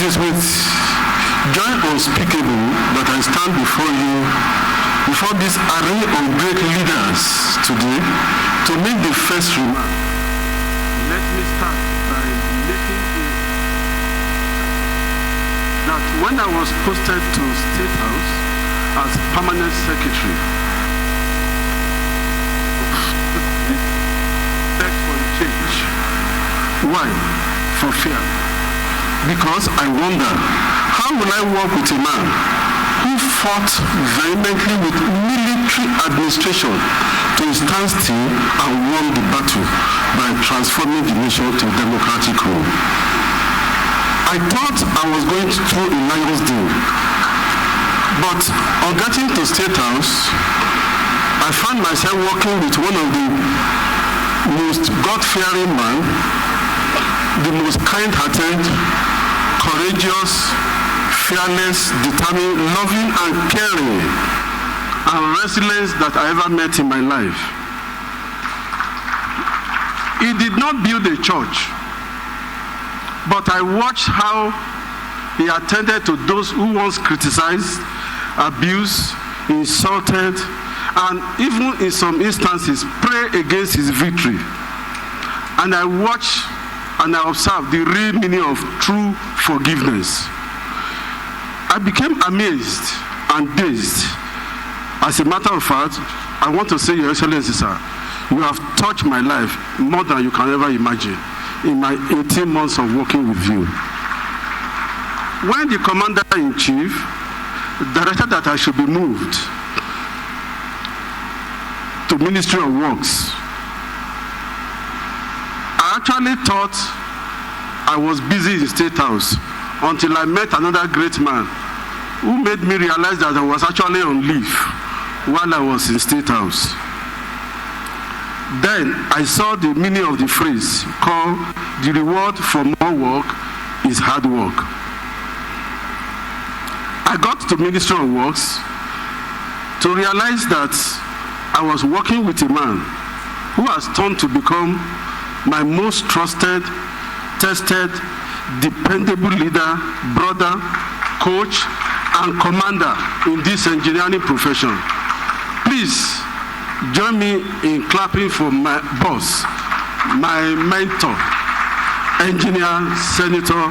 It is with joy unspeakable that I stand before you, before this array of great leaders today, to make the first remark. Let me start by making it that when I was posted to State House as permanent secretary, beg for a change. Why? For fear. Because I wonder, how will I work with a man who fought vehemently with military administration to a standstill and won the battle by transforming the nation to a democratic rule? I thought I was going through a Lagos deal, but on getting to State House, I found myself working with one of the most God-fearing men, the most kind-hearted, courageous, fearless, determined, loving and caring and resilient that I ever met in my life. He did not build a church, but I watched how he attended to those who once criticized, abused, insulted, and even in some instances prayed against his victory. And I watched and I observed the real meaning of true forgiveness. I became amazed and dazed. As a matter of fact, I want to say, Your Excellency, sir, you have touched my life more than you can ever imagine in my 18 months of working with you. When the Commander-in-Chief directed that I should be moved to Ministry of Works, I actually thought I was busy in State House until I met another great man who made me realize that I was actually on leave while I was in State House. Then I saw the meaning of the phrase called the reward for more work is hard work. I got to Ministry of Works to realize that I was working with a man who has turned to become my most trusted, tested, dependable leader, brother, coach, and commander in this engineering profession. Please join me in clapping for my boss, my mentor, engineer, Senator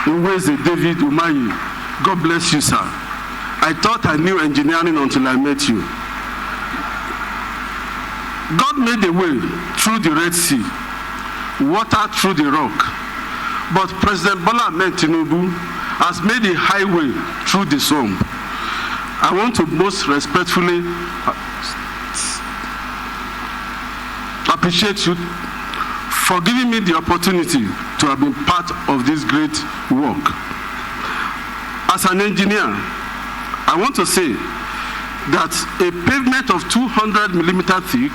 Nweze David Umahi. God bless you, sir. I thought I knew engineering until I met you. God made a way through the Red Sea, water through the rock. But President Bola Ahmed Tinubu has made a highway through the swamp. I want to most respectfully appreciate you for giving me the opportunity to have been part of this great work. As an engineer, I want to say that a pavement of 200 millimeter thick,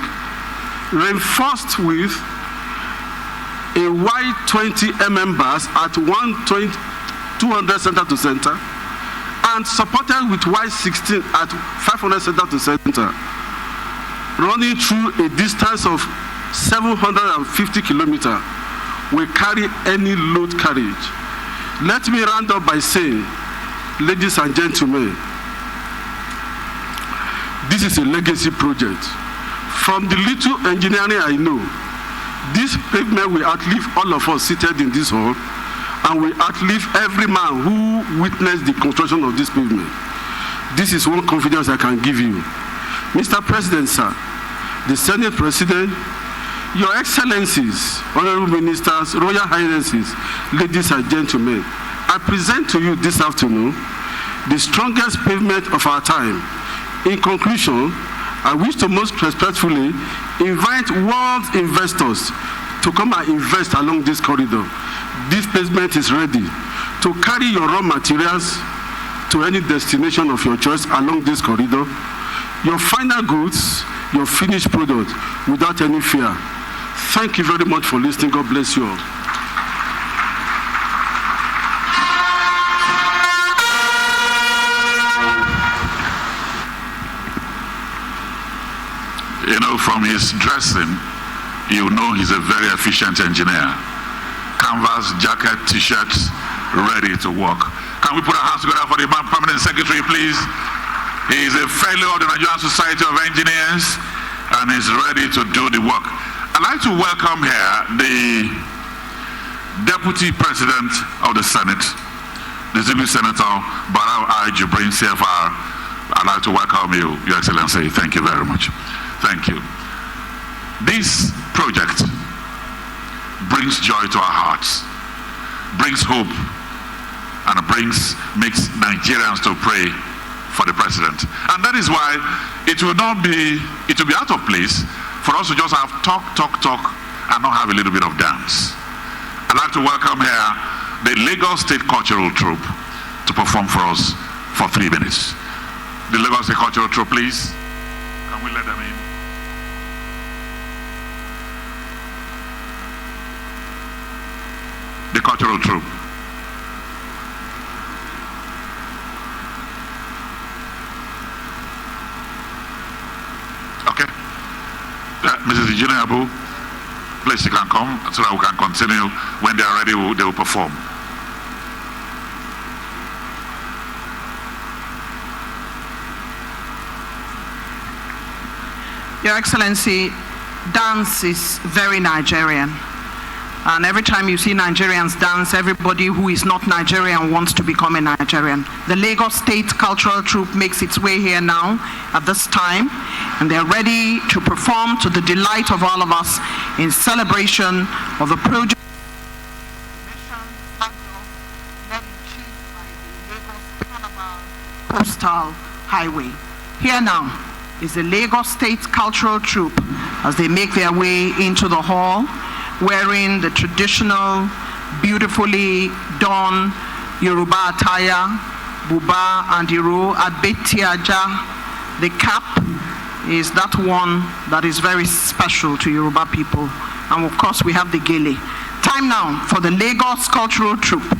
reinforced with a wide 20 mm bars at 200 center to center, and supported with wide 16 at 500 center to center, running through a distance of 750 kilometers, will carry any load carriage. Let me round up by saying, ladies and gentlemen, this is a legacy project. From the little engineering I know, this pavement will outlive all of us seated in this hall, and will outlive every man who witnessed the construction of this pavement. This is one confidence I can give you. Mr. President, sir, the Senate President, Your Excellencies, Honorable Ministers, Royal Highnesses, ladies and gentlemen, I present to you this afternoon the strongest pavement of our time. In conclusion, I wish to most respectfully invite world investors to come and invest along this corridor. This pavement is ready to carry your raw materials to any destination of your choice along this corridor. Your final goods, your finished product, without any fear. Thank you very much for listening. God bless you all. You know, from his dressing, you know he's a very efficient engineer. Canvas, jacket, t-shirts, ready to work. Can we put our hands together for the permanent secretary, please? He is a fellow of the Nigerian Society of Engineers and is ready to do the work. I'd like to welcome here the Deputy President of the Senate, distinguished Senator Barau I. Jibrin, CFR. I'd like to welcome you, Your Excellency. Thank you very much. Thank you. This project brings joy to our hearts, brings hope, and makes Nigerians to pray for the president. And that is why it will be out of place for us to just have talk, and not have a little bit of dance. I'd like to welcome here the Lagos State Cultural Troupe to perform for us for 3 minutes. The Lagos State Cultural Troupe, please. Can we let them in? The Cultural Troupe. Okay. Mrs. Engineer Abu, please, you can come so that we can continue. When they are ready, they will perform. Your Excellency, dance is very Nigerian. And every time you see Nigerians dance, everybody who is not Nigerian wants to become a Nigerian. The Lagos State Cultural Troupe makes its way here now at this time, and they're ready to perform to the delight of all of us in celebration of the project led in chief by the Lagos-Calabar Coastal Highway. Here now is the Lagos State Cultural Troupe as they make their way into the hall, wearing the traditional, beautifully done Yoruba attire, buba and iro, abetiaja. The cap is that one that is very special to Yoruba people. And of course, we have the gele. Time now for the Lagos Cultural Troupe.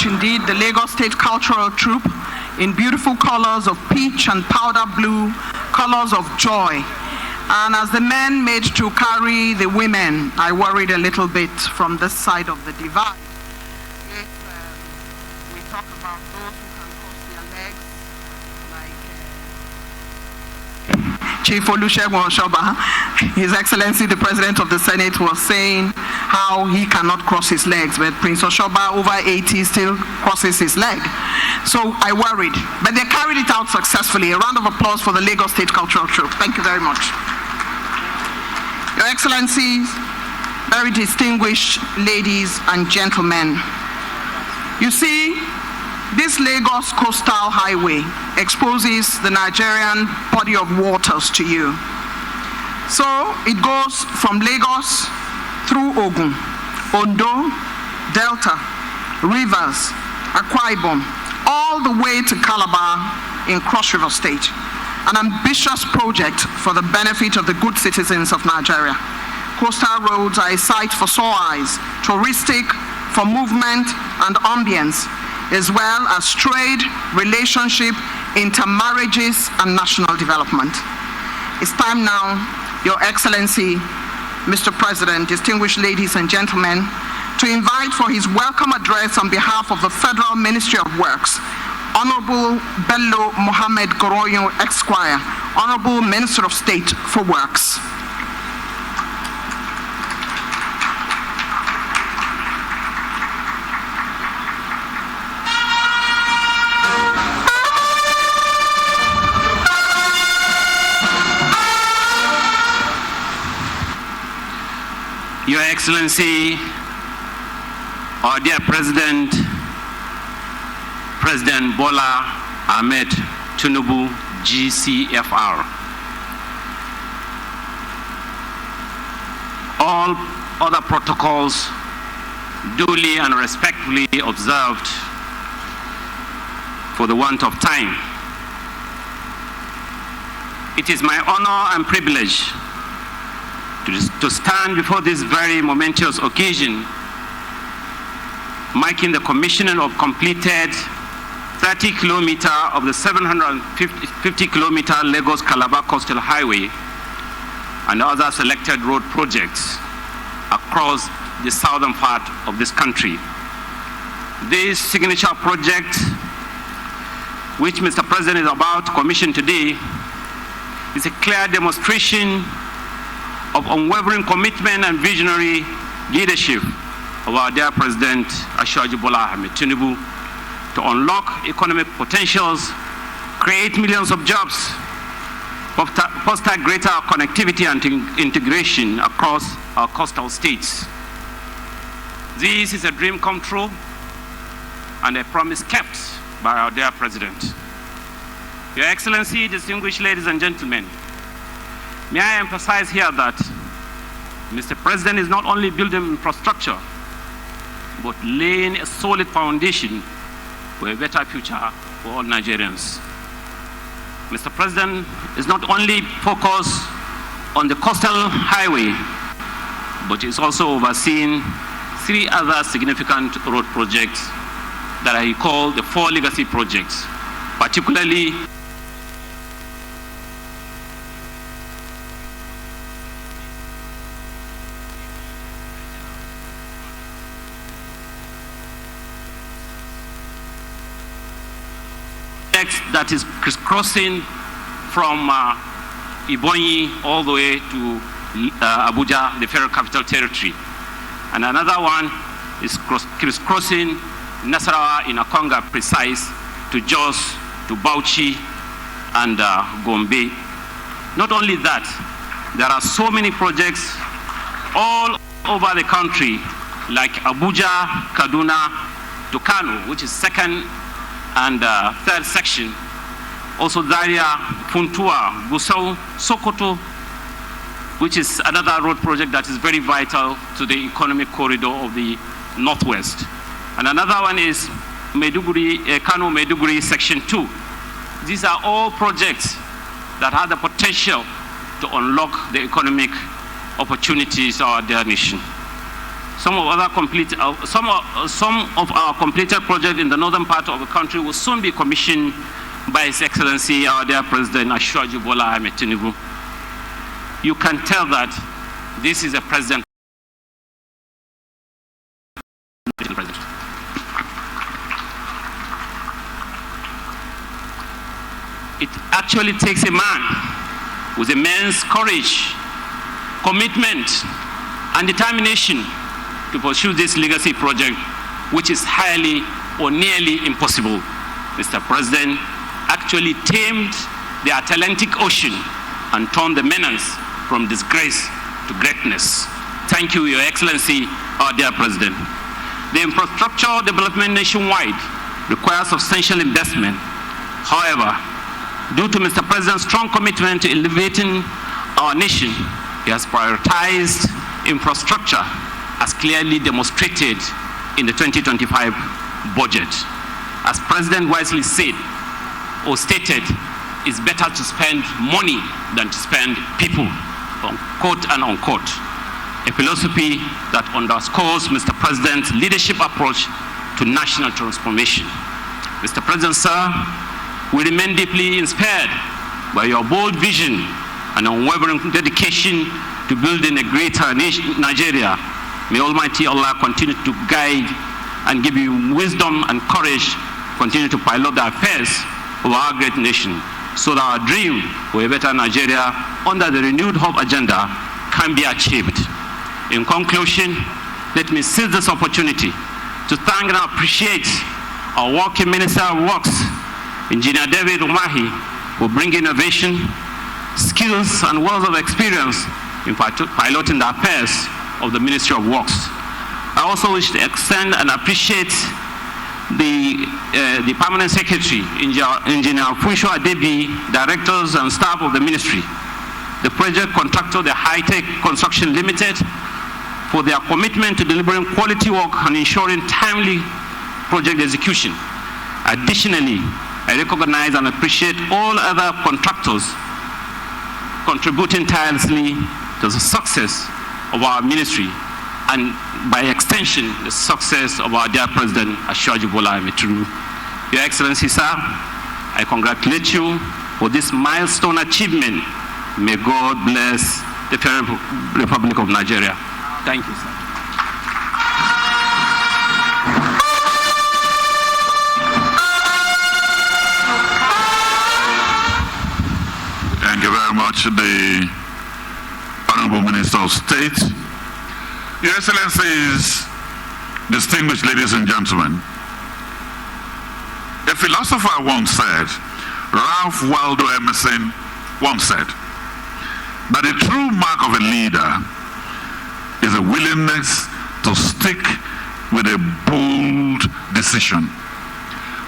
Indeed, the Lagos State Cultural Troupe in beautiful colors of peach and powder blue colors of joy. And as the men made to carry the women, I worried a little bit from this side of the divide. If we talk about those who can cross their legs, like Chief Olusegun Oshoba, His Excellency the President of the Senate was saying how he cannot cross his legs, but Prince Oshoba, over 80, still crosses his leg. So I worried, but they carried it out successfully. A round of applause for the Lagos State Cultural Troupe. Thank you very much. Your Excellencies, very distinguished ladies and gentlemen, you see, this Lagos Coastal Highway exposes the Nigerian body of waters to you. So it goes from Lagos through Ogun, Ondo, Delta, Rivers, Akwa Ibom, all the way to Calabar in Cross River State. An ambitious project for the benefit of the good citizens of Nigeria. Coastal roads are a sight for sore eyes, touristic, for movement and ambience, as well as trade, relationship, intermarriages, and national development. It's time now, Your Excellency, Mr. President, distinguished ladies and gentlemen, to invite for his welcome address on behalf of the Federal Ministry of Works, Honorable Bello Mohammed Goroyo, Esquire, Honorable Minister of State for Works. Your Excellency, our dear President, President Bola Ahmed Tinubu, GCFR. All other protocols duly and respectfully observed for the want of time. It is my honor and privilege to stand before this very momentous occasion, marking the commissioning of completed 30 kilometers of the 750 kilometer Lagos-Calabar Coastal Highway and other selected road projects across the southern part of this country. This signature project, which Mr. President is about to commission today, is a clear demonstration of unwavering commitment and visionary leadership of our dear President Asiwaju Bola Ahmed Tinubu to unlock economic potentials, create millions of jobs, foster greater connectivity and integration across our coastal states. This is a dream come true and a promise kept by our dear President. Your Excellency, distinguished ladies and gentlemen, may I emphasize here that Mr. President is not only building infrastructure, but laying a solid foundation for a better future for all Nigerians. Mr. President is not only focused on the coastal highway, but is also overseeing 3 other significant road projects that he called the 4 legacy projects, particularly that is crisscrossing from Ibonyi all the way to Abuja, the Federal Capital Territory. And another one is crisscrossing Nasarawa in Akonga precise to Jos, to Bauchi, and Gombe. Not only that, there are so many projects all over the country, like Abuja, Kaduna, to Kano, which is second and third section. Also Zaria, Funtua, Gusau, Sokoto, which is another road project that is very vital to the economic corridor of the Northwest. And another one is Maiduguri, Kano Maiduguri Section 2. These are all projects that have the potential to unlock the economic opportunities of our dear nation. Some of our completed projects in the northern part of the country will soon be commissioned by His Excellency, our dear President, Asiwaju Bola Ahmed Tinubu, you can tell that this is a president. It actually takes a man with immense courage, commitment, and determination to pursue this legacy project, which is highly or nearly impossible. Mr. President actually tamed the Atlantic Ocean and turned the menace from disgrace to greatness. Thank you, Your Excellency, our dear President. The infrastructure development nationwide requires substantial investment. However, due to Mr. President's strong commitment to elevating our nation, he has prioritized infrastructure as clearly demonstrated in the 2025 budget. As President wisely said or stated, it's better to spend money than to spend people, quote and unquote. A philosophy that underscores Mr. President's leadership approach to national transformation. Mr. President, sir, we remain deeply inspired by your bold vision and unwavering dedication to building a greater Nigeria. May Almighty Allah continue to guide and give you wisdom and courage, continue to pilot the affairs of our great nation, so that our dream for a better Nigeria under the renewed hope agenda can be achieved. In conclusion, let me seize this opportunity to thank and appreciate our working Minister of Works, Engineer David Umahi, for bringing innovation, skills, and wealth of experience in piloting the affairs of the Ministry of Works. I also wish to extend and appreciate the Permanent Secretary, Engineer Funsho Adebi, directors and staff of the ministry, the project contractor, the High-Tech Construction Limited, for their commitment to delivering quality work and ensuring timely project execution. Additionally, I recognize and appreciate all other contractors contributing tirelessly to the success of our ministry, and by extension, the success of our dear President, Asiwaju Bola Ahmed Tinubu. Your Excellency, sir, I congratulate you for this milestone achievement. May God bless the Federal Republic of Nigeria. Thank you, sir. Thank you very much, the Honorable Minister of State. Your Excellencies, distinguished ladies and gentlemen, a philosopher once said, Ralph Waldo Emerson once said, that the true mark of a leader is a willingness to stick with a bold decision.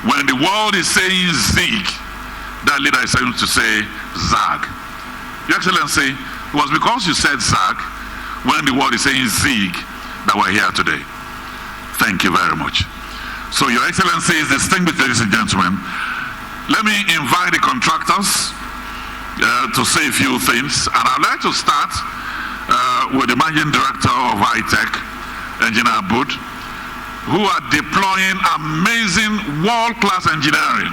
When the world is saying zig, that leader is saying to say zag. Your Excellency, it was because you said zag when the world is saying zig that we're here today. Thank you very much. So, Your Excellencies, distinguished ladies and gentlemen, let me invite the contractors to say a few things, and I'd like to start with the Managing Director of High-Tech, Engineer Abud, who are deploying amazing world-class engineering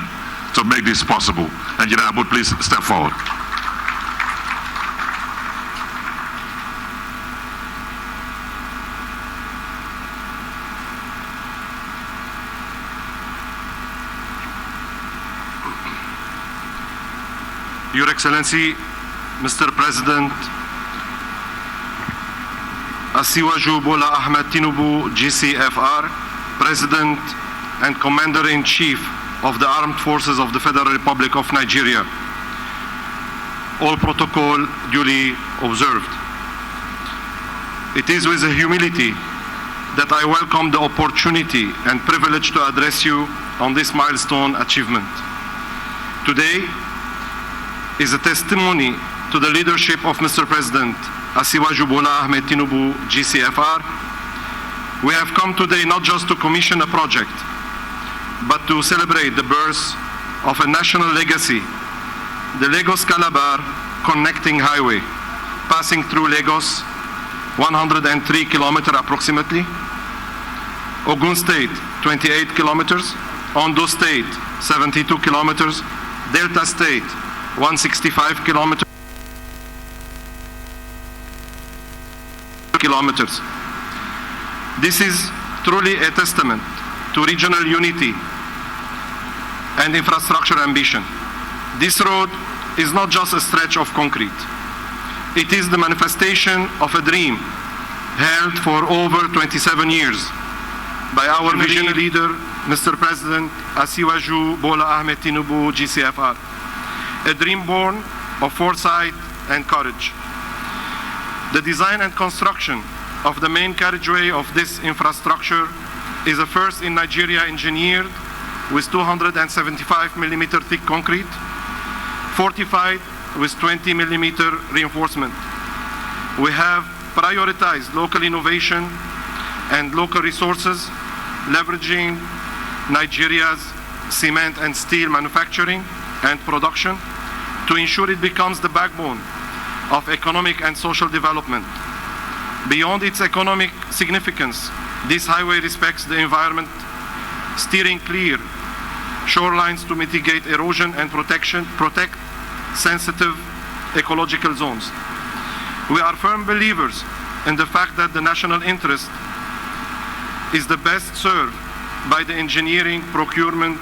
to make this possible. Engineer Abud, please step forward. Your Excellency, Mr. President, Asiwaju Bola Ahmed Tinubu, GCFR, President and Commander-in-Chief of the Armed Forces of the Federal Republic of Nigeria. All protocol duly observed. It is with humility that I welcome the opportunity and privilege to address you on this milestone achievement. Today is a testimony to the leadership of Mr. President Asiwaju Bola Ahmed Tinubu, GCFR. We have come today not just to commission a project, but to celebrate the birth of a national legacy, the Lagos-Calabar connecting highway, passing through Lagos, 103 kilometers approximately, Ogun State, 28 kilometers, Ondo State, 72 kilometers, Delta State, 165 kilometers. This is truly a testament to regional unity and infrastructure ambition. This road is not just a stretch of concrete. It is the manifestation of a dream held for over 27 years by our visionary leader, Mr. President Asiwaju Bola Ahmed Tinubu, GCFR. A dream born of foresight and courage. The design and construction of the main carriageway of this infrastructure is a first in Nigeria, engineered with 275 millimeter thick concrete, fortified with 20 millimeter reinforcement. We have prioritized local innovation and local resources, leveraging Nigeria's cement and steel manufacturing and production to ensure it becomes the backbone of economic and social development. Beyond its economic significance, this highway respects the environment, steering clear shorelines to mitigate erosion and protect sensitive ecological zones. We are firm believers in the fact that the national interest is the best served by the engineering, procurement,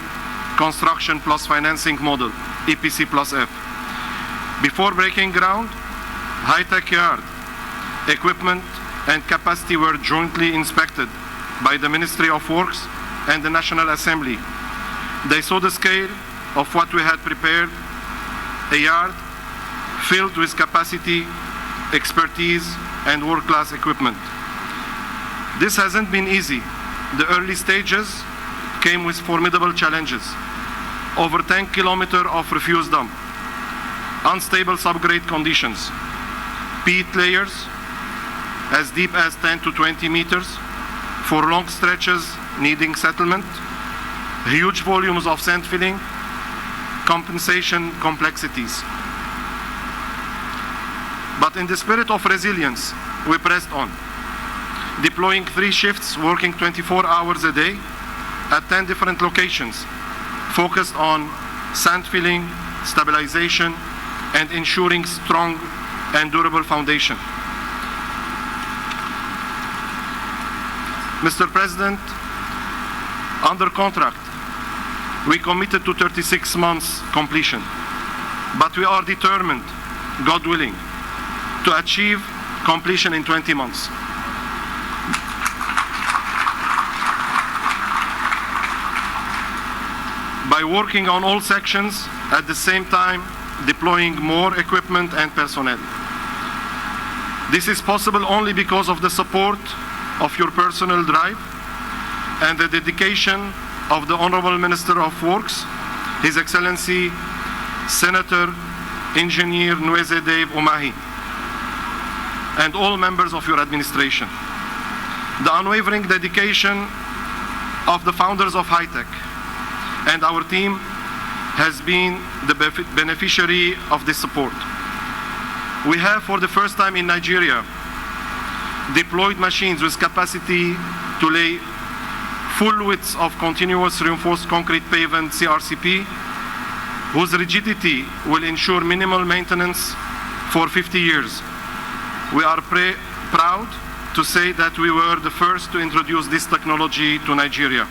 construction plus financing model, EPC plus F. Before breaking ground, high-tech yard, equipment and capacity were jointly inspected by the Ministry of Works and the National Assembly. They saw the scale of what we had prepared, a yard filled with capacity, expertise, and world-class equipment. This hasn't been easy. The early stages came with formidable challenges. Over 10 kilometers of refuse dump, unstable subgrade conditions, peat layers as deep as 10 to 20 meters for long stretches needing settlement, huge volumes of sand filling, compensation complexities. But in the spirit of resilience, we pressed on, deploying 3 shifts, working 24 hours a day at 10 different locations, focused on sand filling, stabilization, and ensuring strong and durable foundation. Mr. President, under contract, we committed to 36 months completion, but we are determined, God willing, to achieve completion in 20 months. By working on all sections at the same time, deploying more equipment and personnel. This is possible only because of the support of your personal drive and the dedication of the Honorable Minister of Works, His Excellency Senator Engineer Nweze Dave Umahi, and all members of your administration. The unwavering dedication of the founders of high-tech and our team has been the beneficiary of this support. We have, for the first time in Nigeria, deployed machines with capacity to lay full widths of continuous reinforced concrete pavement, CRCP, whose rigidity will ensure minimal maintenance for 50 years. We are proud to say that we were the first to introduce this technology to Nigeria.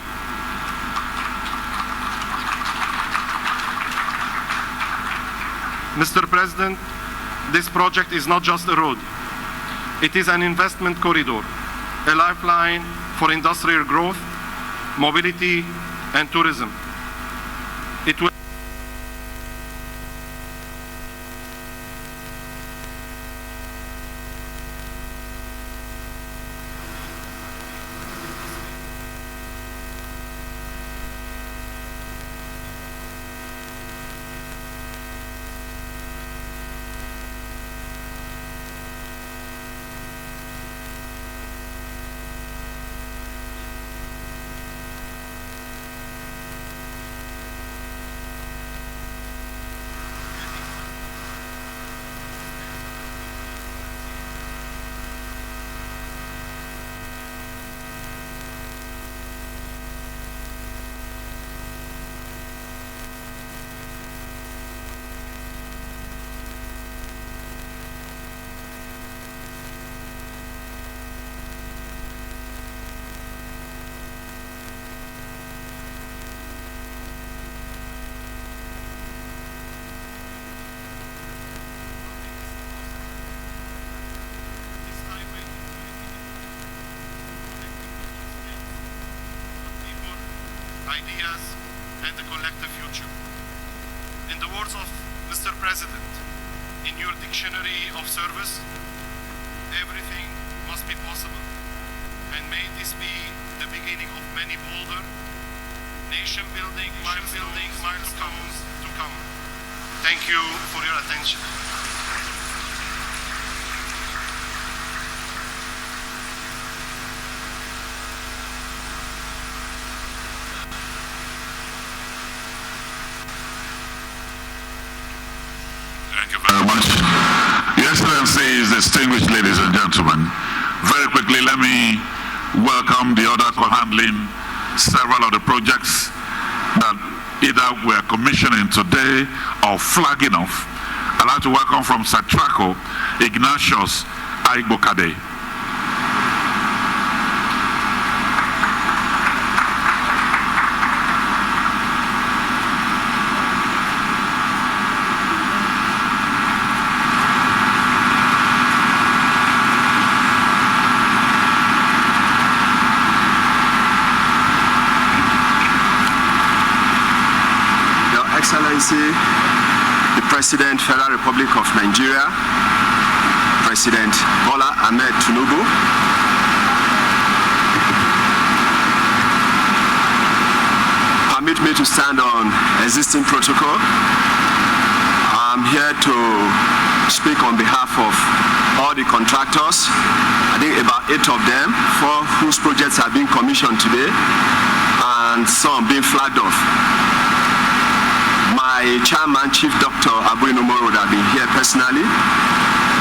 Mr. President, this project is not just a road. It is an investment corridor, a lifeline for industrial growth, mobility, and tourism. It will ideas, and a collective future. In the words of Mr. President, in your dictionary of service, everything must be possible. And may this be the beginning of many bolder nation-building milestones to come. Thank you for your attention. Thank you very much. Your Excellencies, distinguished ladies and gentlemen, very quickly let me welcome the other co-handling several of the projects that either we're commissioning today or flagging off. I'd like to welcome from Satraco, Ignatius Aigbokade. Excellency, the President, Federal Republic of Nigeria, President Bola Ahmed Tinubu, permit me to stand on existing protocol. I'm here to speak on behalf of all the contractors. I think about 8 of them, 4 whose projects are being commissioned today, and some being flagged off. My chairman, Chief Dr. Abu Nomoro, would have been here personally,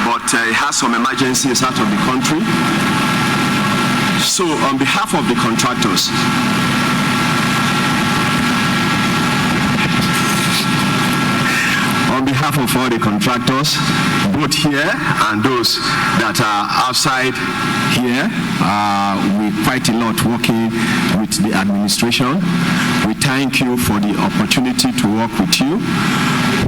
but he has some emergencies out of the country. So on behalf of the contractors, on behalf of all the contractors, both here and those that are outside here, we quite a lot working with the administration. We thank you for the opportunity to work with you.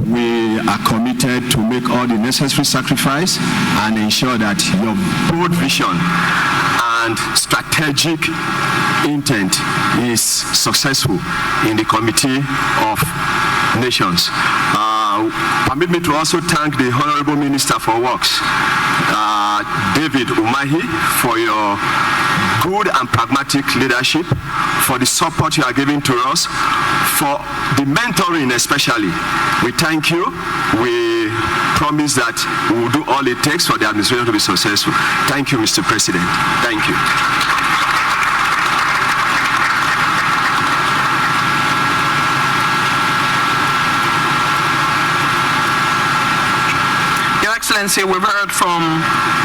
We are committed to make all the necessary sacrifice and ensure that your bold vision and strategic intent is successful in the Committee of Nations. Permit me to also thank the Honorable Minister for Works, David Umahi, for your good and pragmatic leadership, for the support you are giving to us, for the mentoring especially. We thank you. We promise that we will do all it takes for the administration to be successful. Thank you, Mr. President. Thank you. Excellency, we've heard from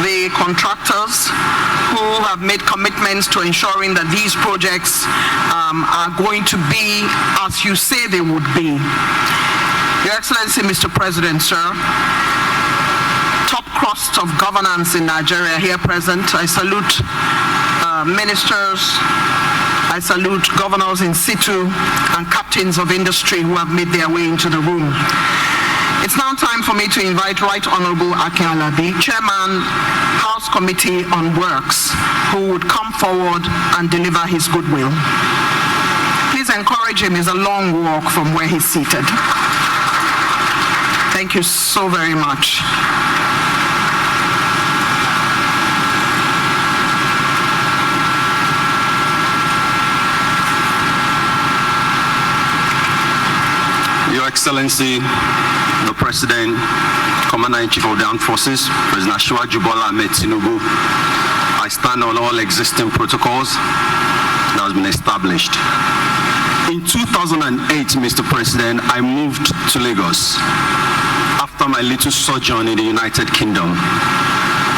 the contractors who have made commitments to ensuring that these projects are going to be as you say they would be. Your Excellency, Mr. President, sir, top crust of governance in Nigeria here present. I salute ministers, I salute governors in situ and captains of industry who have made their way into the room. It's now time for me to invite Right Honorable Akin Alabi, Chairman, House Committee on Works, who would come forward and deliver his goodwill. Please encourage him. It's a long walk from where he's seated. Thank you so very much. Your Excellency, the President, Commander-in-Chief of the Armed Forces, President Asiwaju Bola Ahmed Tinubu, I stand on all existing protocols that has been established. In 2008, Mr. President, I moved to Lagos after my little sojourn in the United Kingdom.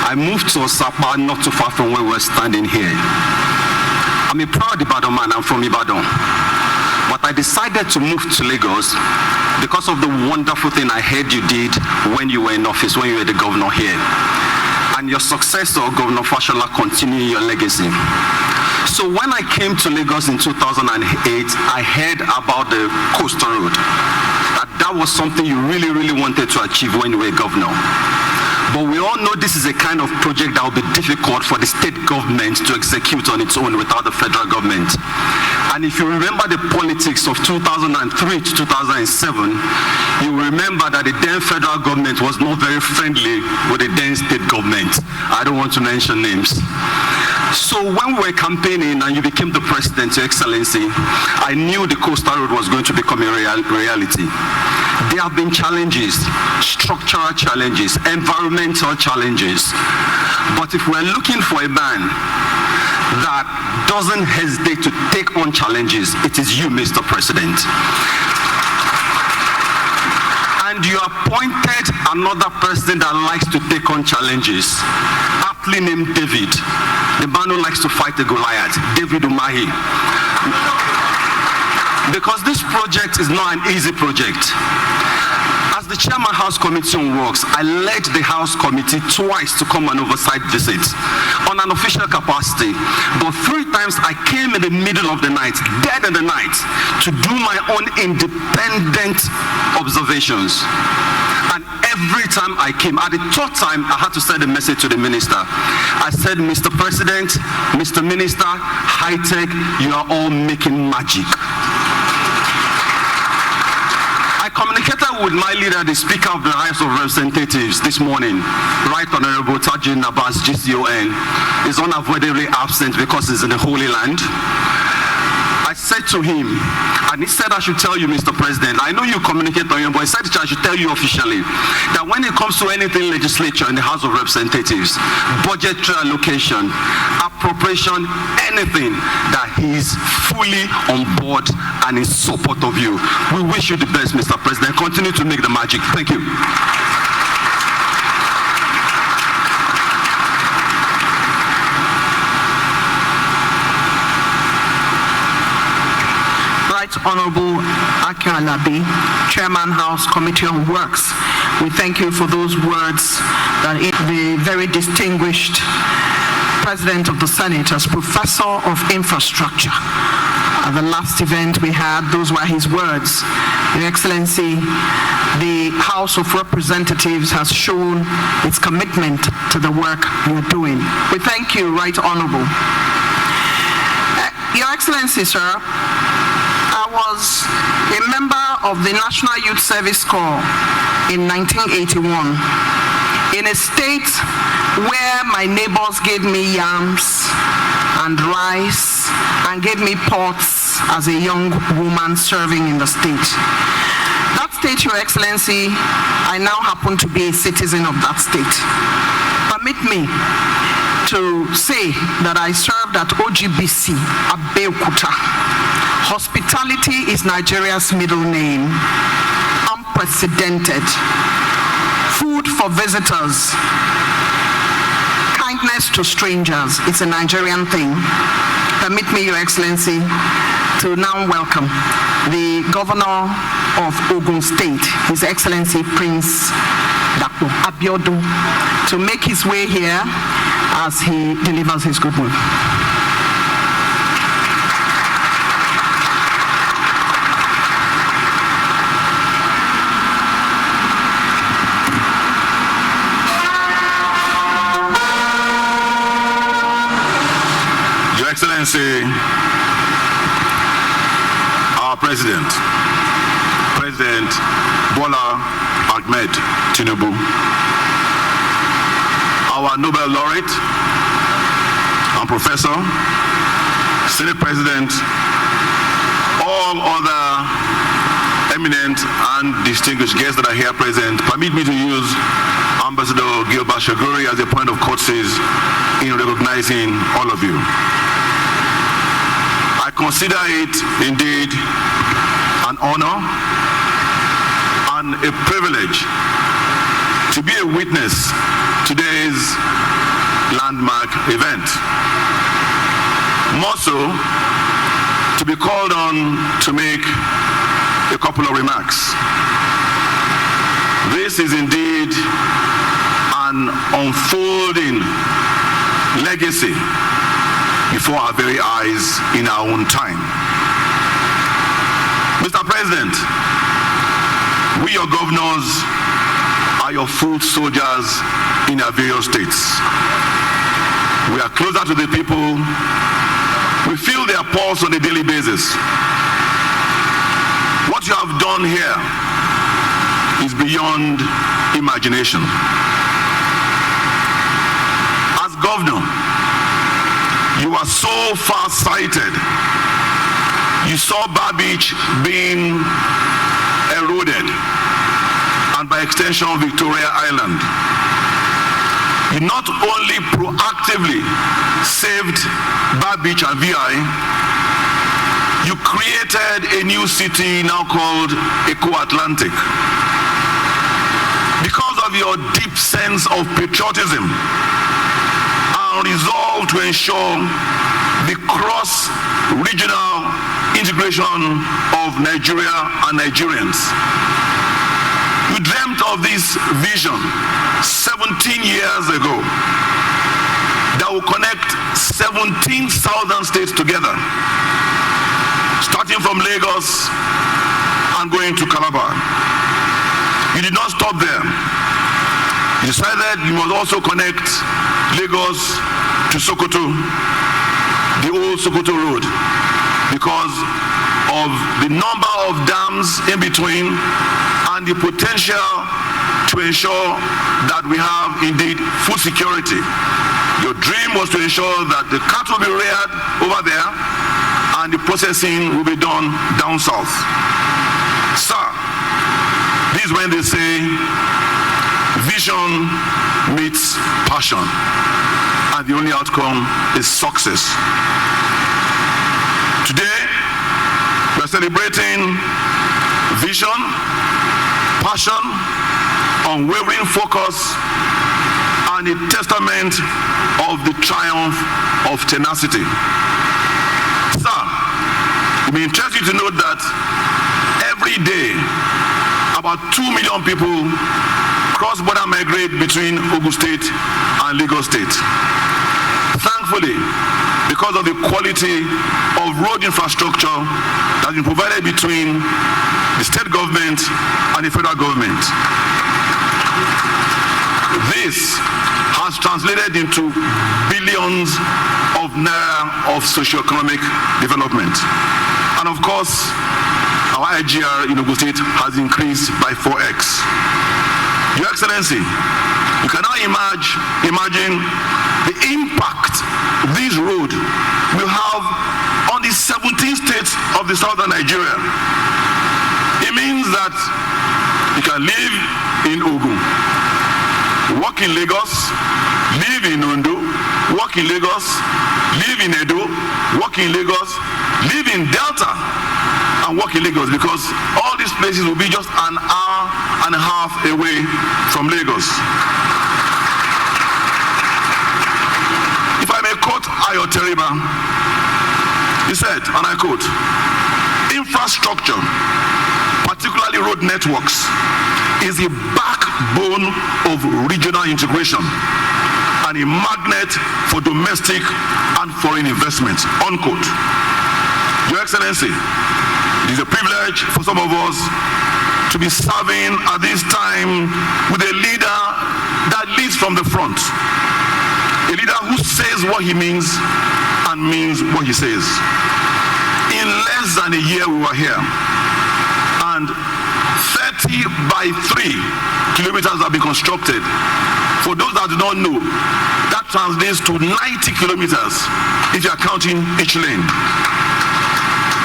I moved to Osapa, not too far from where we're standing here. I'm a proud Ibadan man. I'm from Ibadan. But I decided to move to Lagos because of the wonderful thing I heard you did when you were in office, when you were the governor here. And your successor, Governor Fashola, continuing your legacy. So when I came to Lagos in 2008, I heard about the coastal road. That was something you really, really wanted to achieve when you were governor. But we all know this is a kind of project that will be difficult for the state government to execute on its own without the federal government. And if you remember the politics of 2003 to 2007, you will remember that the then federal government was not very friendly with the then state government. I don't want to mention names. So when we were campaigning and you became the president, Your Excellency, I knew the coastal road was going to become a reality. There have been challenges, structural challenges, environmental challenges. But if we're looking for a man that doesn't hesitate to take on challenges, it is you, Mr. President. And you appointed another president that likes to take on challenges, aptly named David, the man who likes to fight the Goliath, David Umahi. Because this project is not an easy project. As the chairman House Committee on Works, I led the House Committee twice to come and oversight visits on an official capacity. But 3 times I came in the middle of the night, dead in the night, to do my own independent observations. And every time I came, at the 3rd time, I had to send a message to the minister. I said, Mr. President, Mr. Minister, high tech, you are all making magic. I communicated with my leader, the Speaker of the House of Representatives, this morning. Right Honorable Tajin Abbas, GCON, is unavoidably absent because he's in the Holy Land. I said to him, and he said I should tell you, Mr. President, I know you communicate on him, but he said I should tell you officially that when it comes to anything legislature in the House of Representatives, budgetary allocation, appropriation, anything, that he's fully on board and in support of you. We wish you the best, Mr. President. Continue to make the magic. Thank you. Honorable Akin Alabi, Chairman House Committee on Works. We thank you for those words that the very distinguished President of the Senate as Professor of Infrastructure. At the last event we had, those were his words. Your Excellency, the House of Representatives has shown its commitment to the work you're doing. We thank you, Right Honorable. Your Excellency, sir, I was a member of the National Youth Service Corps in 1981 in a state where my neighbors gave me yams and rice and gave me pots as a young woman serving in the state. That state, Your Excellency, I now happen to be a citizen of that state. Permit me to say that I served at OGBC, Abeokuta. Hospitality is Nigeria's middle name. Unprecedented. Food for visitors. Kindness to strangers. It's a Nigerian thing. Permit me, Your Excellency, to now welcome the Governor of Ogun State, His Excellency Prince Dr. Abiodun, to make his way here as he delivers his good word. Excellency, our President Bola Ahmed Tinubu, our Nobel laureate and professor, Senate President, all other eminent and distinguished guests that are here present, permit me to use Ambassador Gilbert Shaguri as a point of courtesy in recognizing all of you. I consider it indeed an honor and a privilege to be a witness to today's landmark event. More so, to be called on to make a couple of remarks. This is indeed an unfolding legacy before our very eyes in our own time. Mr. President, we, your governors, are your foot soldiers in our various states. We are closer to the people. We feel their pulse on a daily basis. What you have done here is beyond imagination. As governor, you are so far-sighted. You saw Bar Beach being eroded, and by extension Victoria Island. You not only proactively saved Bar Beach and VI, you created a new city now called Eco-Atlantic. Because of your deep sense of patriotism and resolve to ensure the cross-regional integration of Nigeria and Nigerians. You dreamt of this vision 17 years ago that will connect 17 southern states together, starting from Lagos and going to Calabar. You did not stop there. You decided you must also connect Lagos to Sokoto, the old Sokoto road, because of the number of dams in between and the potential to ensure that we have indeed food security. Your dream was to ensure that the cattle will be reared over there and the processing will be done down south. Sir, this is when they say vision meets passion, and the only outcome is success. Today, we are celebrating vision, passion, unwavering focus, and a testament of the triumph of tenacity. Sir, it may interest you to note that every day, about 2 million people cross-border migrate between Ogun State and Lagos State. Thankfully, because of the quality of road infrastructure that has been provided between the state government and the federal government. This has translated into billions of naira of socio-economic development. And of course, our IGR in Ogun State has increased by 4x. Your Excellency, you can now imagine the impact this road will have on the 17 states of the southern Nigeria. It means that you can live in Ogun, work in Lagos, live in Ondo, work in Lagos, live in Edo, work in Lagos, live in Delta, and work in Lagos, because all these places will be just an hour and a half away from Lagos. If I may quote Ayo Teriba, he said, and I quote, "Infrastructure, particularly road networks, is the backbone of regional integration and a magnet for domestic and foreign investments," unquote. Your Excellency, it is a privilege for some of us to be serving at this time with a leader that leads from the front. A leader who says what he means and means what he says. In less than a year we were here, and 30 by 3 kilometers have been constructed. For those that do not know, that translates to 90 kilometers if you are counting each lane.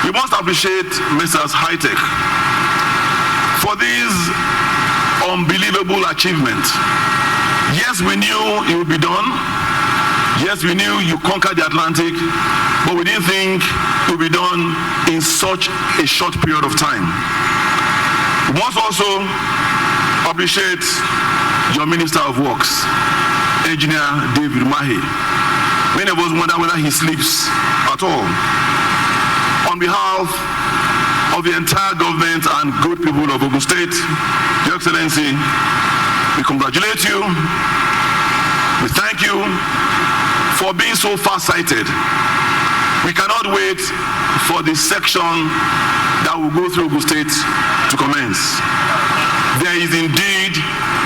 We must appreciate Messrs. High-Tech for this unbelievable achievement. Yes, we knew it would be done. Yes, we knew you conquered the Atlantic, but we didn't think it would be done in such a short period of time. We must also appreciate your Minister of Works, Engineer David Mahe. Many of us wonder whether he sleeps at all. On behalf of the entire government and good people of Ogun State, Your Excellency, we congratulate you. We thank you for being so far-sighted. We cannot wait for the section that will go through Ogun State to commence. There is indeed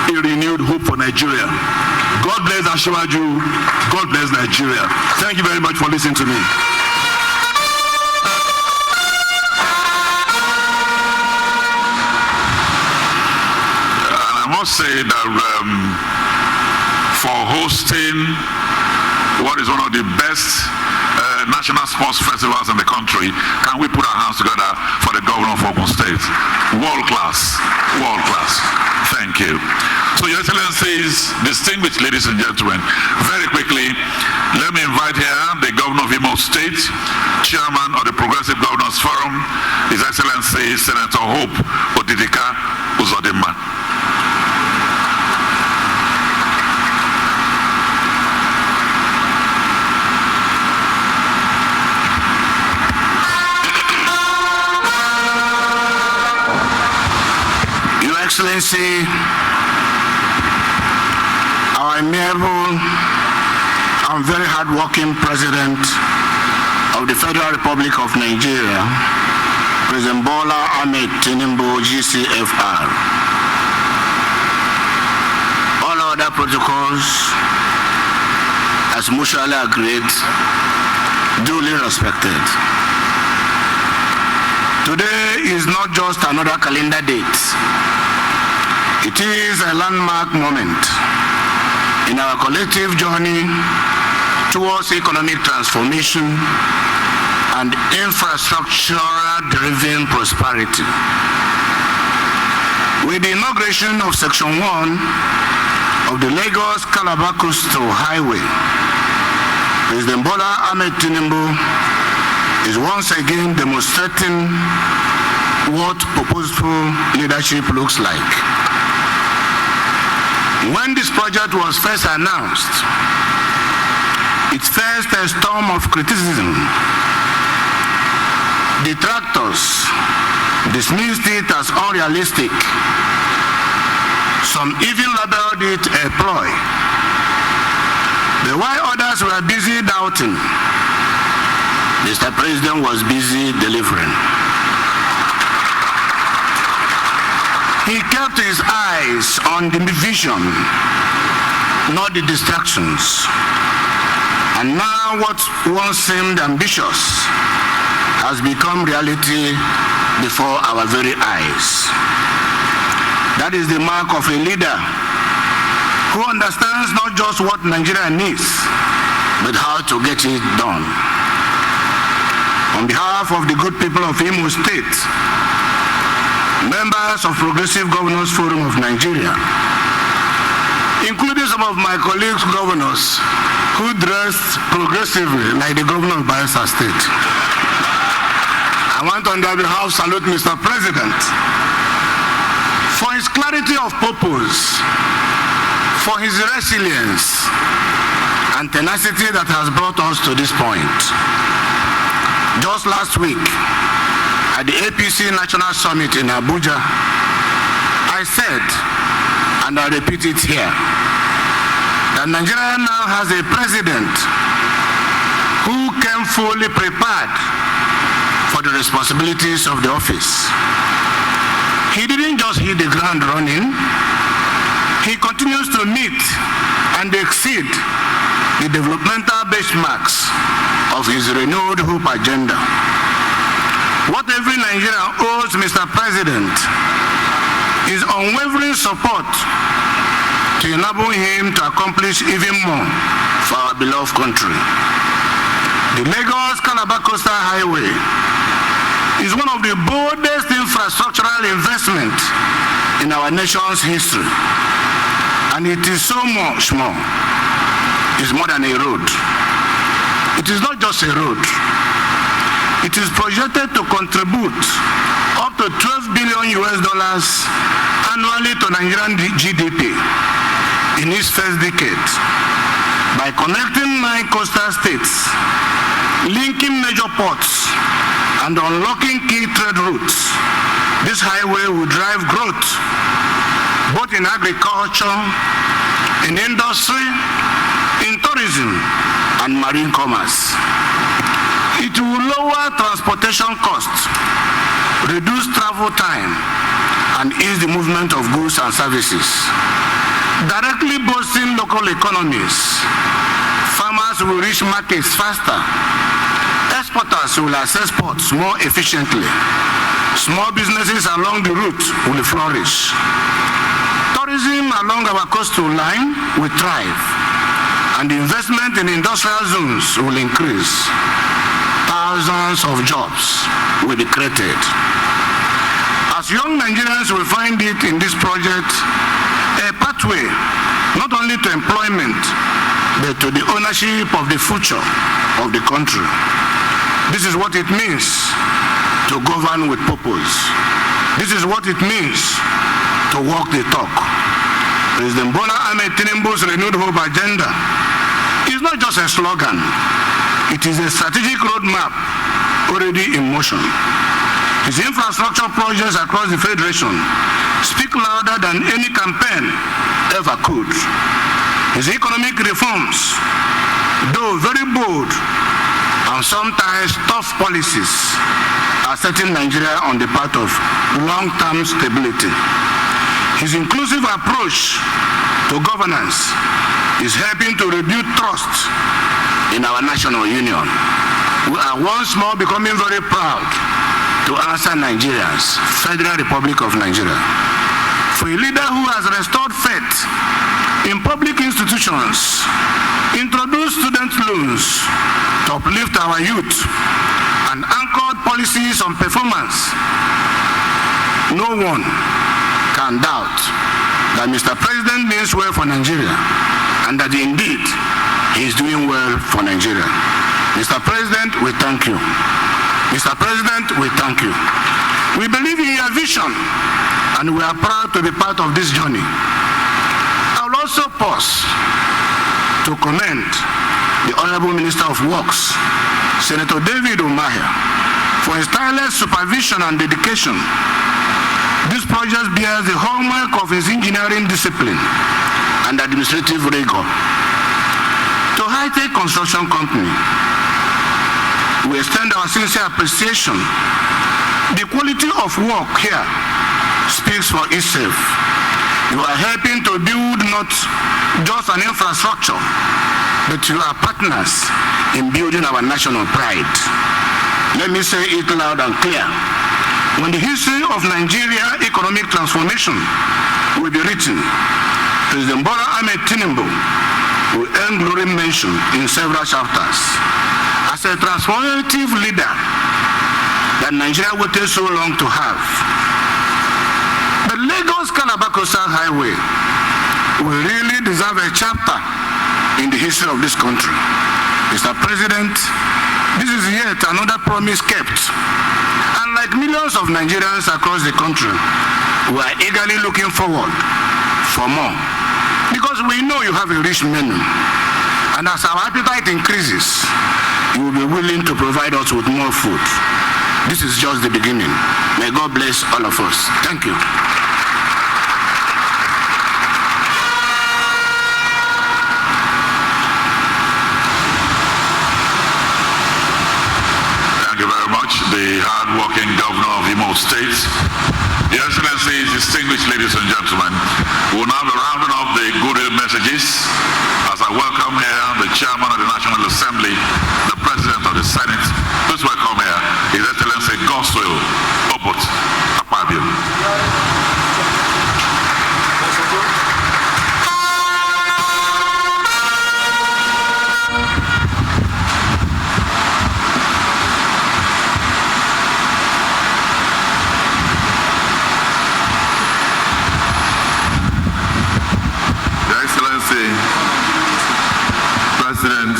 a a renewed hope for Nigeria. God bless Ashwaju. God bless Nigeria. Thank you very much for listening to me. I must say that for hosting what is one of the best national sports festivals in the country, can we put our hands together for the governor of Ogun State? World class, world class. Thank you. So, Your Excellencies, distinguished ladies and gentlemen, very quickly, let me invite here the governor of Imo State, chairman of the Progressive Governors Forum, His Excellency Senator Hope Odidika Uzodimma. Excellency, our amiable and very hard-working President of the Federal Republic of Nigeria, President Bola Ahmed Tinubu, GCFR. All other protocols, as mutually agreed, duly respected. Today is not just another calendar date. It is a landmark moment in our collective journey towards economic transformation and infrastructure-driven prosperity. With the inauguration of Section 1 of the Lagos-Calabar Coastal Highway, President Bola Ahmed Tinubu is once again demonstrating what purposeful leadership looks like. When this project was first announced, it faced a storm of criticism. Detractors dismissed it as unrealistic. Some even labeled it a ploy. But while others were busy doubting, Mr. President was busy delivering. He kept his eyes on the vision, not the distractions. And now what once seemed ambitious has become reality before our very eyes. That is the mark of a leader who understands not just what Nigeria needs, but how to get it done. On behalf of the good people of Imo State, members of Progressive Governors Forum of Nigeria, including some of my colleagues governors who dressed progressively like the governor of Bayelsa State, I want on their behalf to salute Mr. President for his clarity of purpose, for his resilience and tenacity that has brought us to this point. Just last week, at the APC National Summit in Abuja, I said, and I repeat it here, that Nigeria now has a president who came fully prepared for the responsibilities of the office. He didn't just hit the ground running, he continues to meet and exceed the developmental benchmarks of his renewed hope agenda. What every Nigerian owes Mr. President is unwavering support to enable him to accomplish even more for our beloved country. The Lagos-Calabar Coastal Highway is one of the boldest infrastructural investments in our nation's history. And it is so much more. It's more than a road. It is not just a road. It is projected to contribute up to $12 billion annually to Nigerian GDP in its first decade by connecting 9 coastal states, linking major ports, and unlocking key trade routes. This highway will drive growth both in agriculture, in industry, in tourism, and marine commerce. It will lower transportation costs, reduce travel time, and ease the movement of goods and services. directly boosting local economies. Farmers will reach markets faster. Exporters will access ports more efficiently. Small businesses along the route will flourish. Tourism along our coastal line will thrive, and the investment in industrial zones will increase. Thousands of jobs will be created. As young Nigerians will find it in this project, a pathway not only to employment, but to the ownership of the future of the country. This is what it means to govern with purpose. This is what it means to walk the talk. President Bola Ahmed Tinubu's renewed hope agenda is not just a slogan. It is a strategic roadmap already in motion. His infrastructure projects across the Federation speak louder than any campaign ever could. His economic reforms, though very bold and sometimes tough policies, are setting Nigeria on the path of long-term stability. His inclusive approach to governance is helping to rebuild trust in our national union. We are once more becoming very proud to answer Nigeria's Federal Republic of Nigeria. For a leader who has restored faith in public institutions, introduced student loans to uplift our youth, and anchored policies on performance, no one can doubt that Mr. President means well for Nigeria, and that indeed he is doing well for Nigeria. Mr. President, we thank you. Mr. President, we thank you. We believe in your vision, and we are proud to be part of this journey. I will also pause to commend the Honorable Minister of Works, Senator David Umahi, for his tireless supervision and dedication. This project bears the hallmark of his engineering discipline and administrative rigor. To High-Tech Construction Company, we extend our sincere appreciation. The quality of work here speaks for itself. You are helping to build not just an infrastructure, but you are partners in building our national pride. Let me say it loud and clear. When the history of Nigeria economic transformation will be written, President Bola Ahmed Tinubu will earn glory mention in several chapters as a transformative leader that Nigeria waited so long to have. The Lagos-Calabar Coastal Highway will really deserve a chapter in the history of this country. Mr. President, this is yet another promise kept. And like millions of Nigerians across the country, we are eagerly looking forward for more. Because we know you have a rich menu. And as our appetite increases, you will be willing to provide us with more food. This is just the beginning. May God bless all of us. Thank you. Thank you very much, the hard-working governor of Imo State. Your Excellencies, distinguished ladies and gentlemen, we will now be rounding up the goodwill messages as I welcome here the Chairman of the National Assembly, the President of the Senate. Please welcome here His Excellency Godswill Obot Akpabio. President,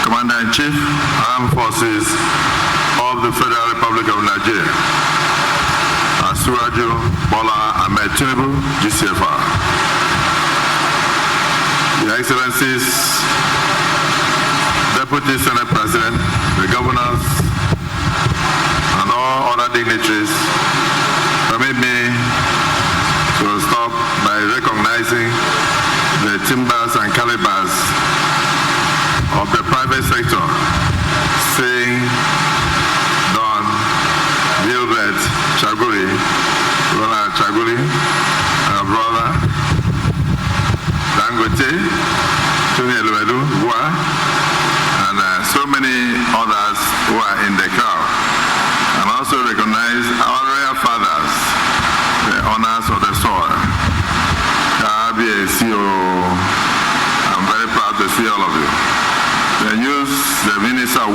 Commander-in-Chief, Armed Forces of the Federal Republic of Nigeria, Asuraju Bola Ahmed Tinubu, GCFR. Your Excellencies, Deputy Senate President, the governors, and all other dignitaries, permit me to stop by recognizing the timbers and calibers of the private sector, saying Don Gilbert Chaguri, Ronald Chaguri, our brother,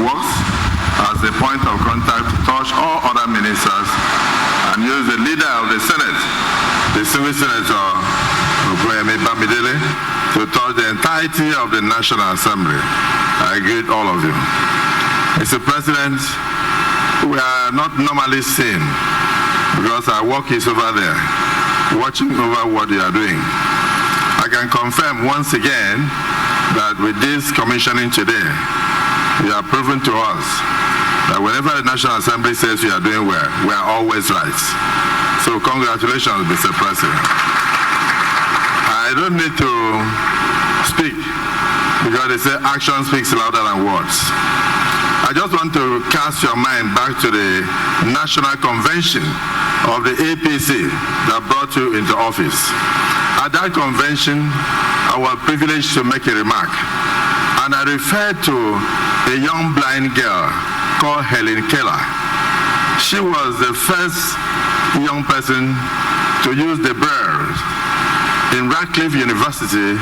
works as a point of contact to touch all other ministers and use the leader of the Senate, the Civil Senator Bamidele, to touch the entirety of the National Assembly. I greet all of you. Mr. President, we are not normally seen because our work is over there, watching over what you are doing. I can confirm once again that with this commissioning today, you have proven to us that whenever the National Assembly says we are doing well, we are always right. So congratulations, Mr. President. I don't need to speak because they say action speaks louder than words. I just want to cast your mind back to the National Convention of the APC that brought you into office. At that convention, I was privileged to make a remark, and I referred to a young blind girl called Helen Keller. She was the first young person to use the braille in Radcliffe University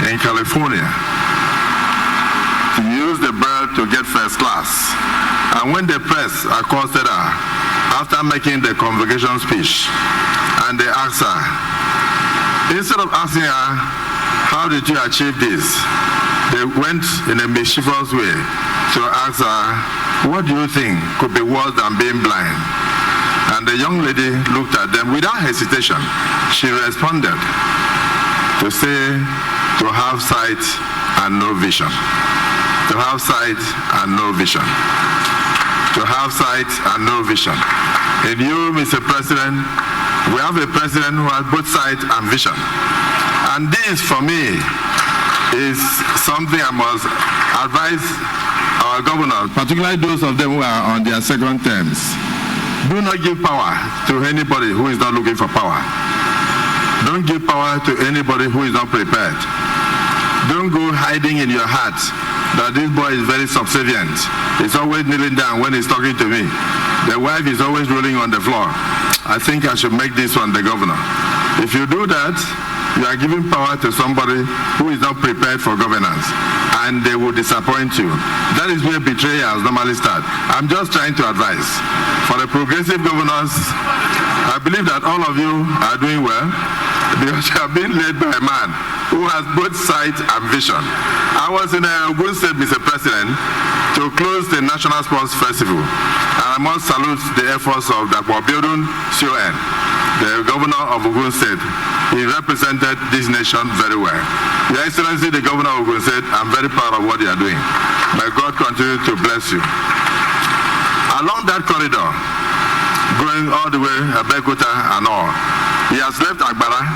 in California. She used the braille to get first class. And when the press accosted her after making the convocation speech, and they asked her, instead of asking her, how did you achieve this? They went in a mischievous way to ask her, what do you think could be worse than being blind? And the young lady looked at them without hesitation. She responded to say, to have sight and no vision. To have sight and no vision. To have sight and no vision. In you, Mr. President, we have a president who has both sight and vision. And this, for me, is something I must advise our governors, particularly those of them who are on their second terms. Do not give power to anybody who is not looking for power. Don't give power to anybody who is not prepared. Don't go hiding in your heart that this boy is very subservient. He's always kneeling down when he's talking to me. The wife is always rolling on the floor. I think I should make this one the governor. If you do that, you are giving power to somebody who is not prepared for governance, and they will disappoint you. That is where betrayals normally start. I'm just trying to advise. For the progressive governors, I believe that all of you are doing well because you are being led by a man who has both sight and vision. I was in Ogun State, Mr. President, to close the National Sports Festival. And I must salute the efforts of Dr. Biodun Sion, the governor of Ogun State. He represented this nation very well. Your Excellency, the governor of Ogun State, I'm very proud of what you are doing. May God continue to bless you. Along that corridor, going all the way Abeokuta and all, he has left Agbara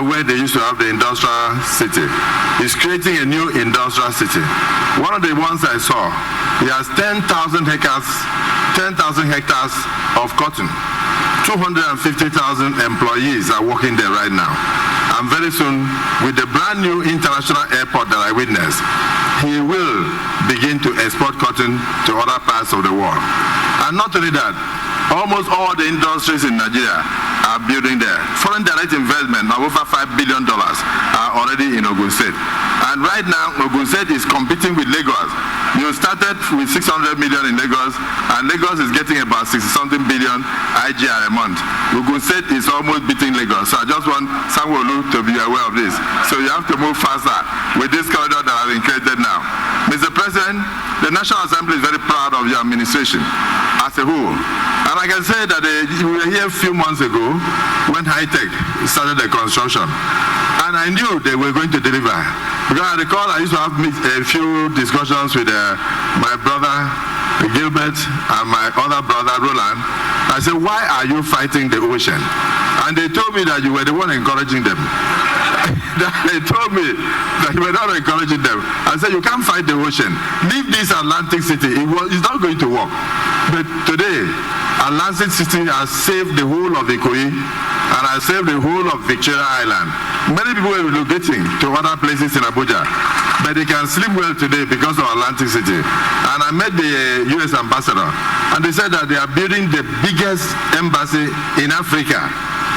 where they used to have the industrial city. He's creating a new industrial city. One of the ones I saw, he has 10,000 hectares of cotton. 250,000 employees are working there right now. And very soon, with the brand new international airport that I witnessed, he will begin to export cotton to other parts of the world. And not only that, almost all the industries in Nigeria are building there. Foreign direct investment, now over $5 billion, are already in Ogun State. And right now, Ogun State is competing with Lagos. You started with 600 million in Lagos, and Lagos is getting about 60-something billion IGR a month. Ogun State is almost beating Lagos. So I just want Sanwo-Olu to be aware of this. So you have to move faster with this corridor that has been created now. Mr. President, the National Assembly is very proud of your administration as a whole. And I can say that we were here a few months ago when High-Tech started the construction. And I knew they were going to deliver. Because I recall I used to have a few discussions with my brother Gilbert and my other brother Roland. I said, why are you fighting the ocean? And they told me that you were the one encouraging them. They told me that you were not encouraging them. I said, you can't fight the ocean. Leave this Atlantic City. It's not going to work. But today, Atlantic City has saved the whole of Ikoyi and has saved the whole of Victoria Island. Many people are relocating to other places in Abuja, but they can sleep well today because of Atlantic City. And I met the U.S. ambassador, and they said that they are building the biggest embassy in Africa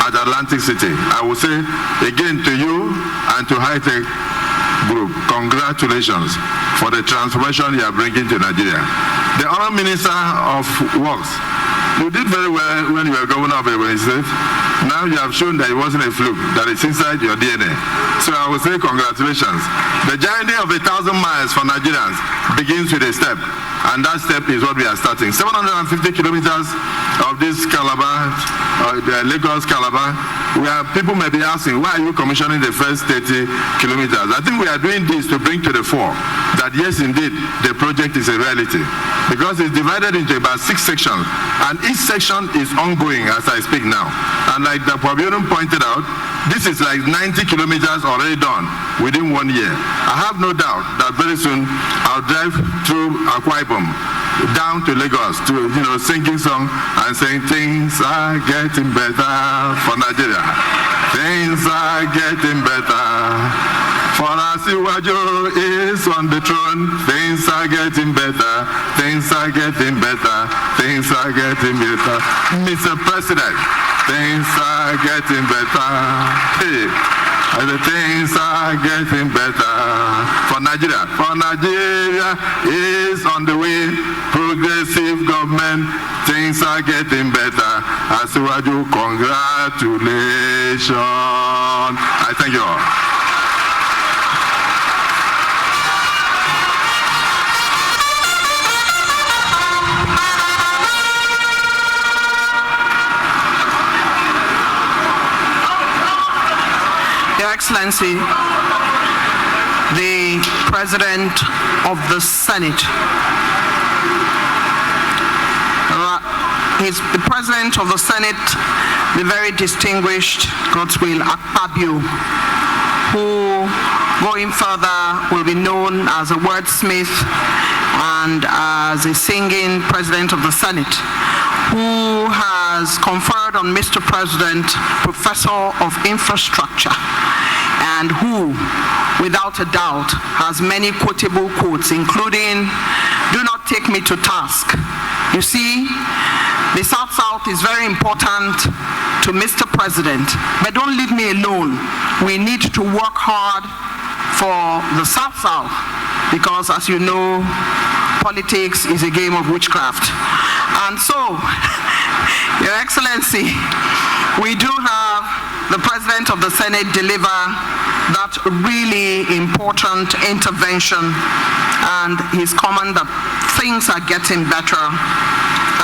at Atlantic City. I will say again to you and to High-Tech, group, congratulations for the transformation you are bringing to Nigeria. The Honourable Minister of Works, you did very well when you were governor of Ebonyi State. Now you have shown that it wasn't a fluke, that it's inside your DNA. So I will say congratulations. The journey of 1,000 miles for Nigerians begins with a step, and that step is what we are starting. 750 kilometers of this Calabar, Lagos-Calabar, where people may be asking, why are you commissioning the first 30 kilometers? I think we are doing this to bring to the fore that yes, indeed, the project is a reality, because it's divided into about 6 sections, and each section is ongoing as I speak now. And like the Pabiodun pointed out, this is like 90 kilometers already done within 1 year. I have no doubt that very soon I'll drive through Akwa Ibom down to Lagos to, singing song and saying things are getting better for Nigeria. Things are getting better. For Asiwaju is on the throne. Things are getting better. Things are getting better. Things are getting better. Mr. President, things are getting better. Hey. The things are getting better for Nigeria. For Nigeria is on the way. Progressive government. Things are getting better. Asiwaju, congratulations. I thank you all. Your Excellency, the President of the Senate, the President of the Senate, the very distinguished Godswill Akpabio, who going further will be known as a wordsmith and as a singing President of the Senate, who has conferred on Mr. President Professor of Infrastructure, and who, without a doubt, has many quotable quotes, including, "Do not take me to task." You see, the South-South is very important to Mr. President, but don't leave me alone. We need to work hard for the South-South, because, as you know, politics is a game of witchcraft. And so, Your Excellency, we do have the President of the Senate deliver that really important intervention, and his comment that things are getting better,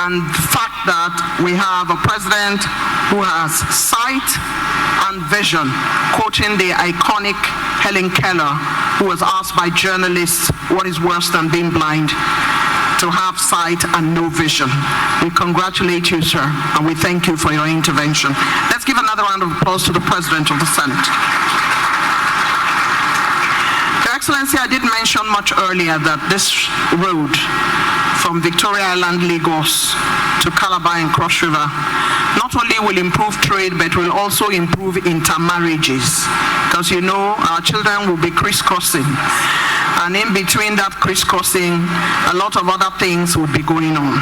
and the fact that we have a president who has sight and vision, quoting the iconic Helen Keller, who was asked by journalists what is worse than being blind: to have sight and no vision. We congratulate you, sir, and we thank you for your intervention. Let's give another round of applause to the President of the Senate. Your Excellency, I did mention much earlier that this road from Victoria Island, Lagos to Calabar and Cross River not only will improve trade, but will also improve intermarriages, because you know our children will be crisscrossing. And in between that crisscrossing, a lot of other things would be going on.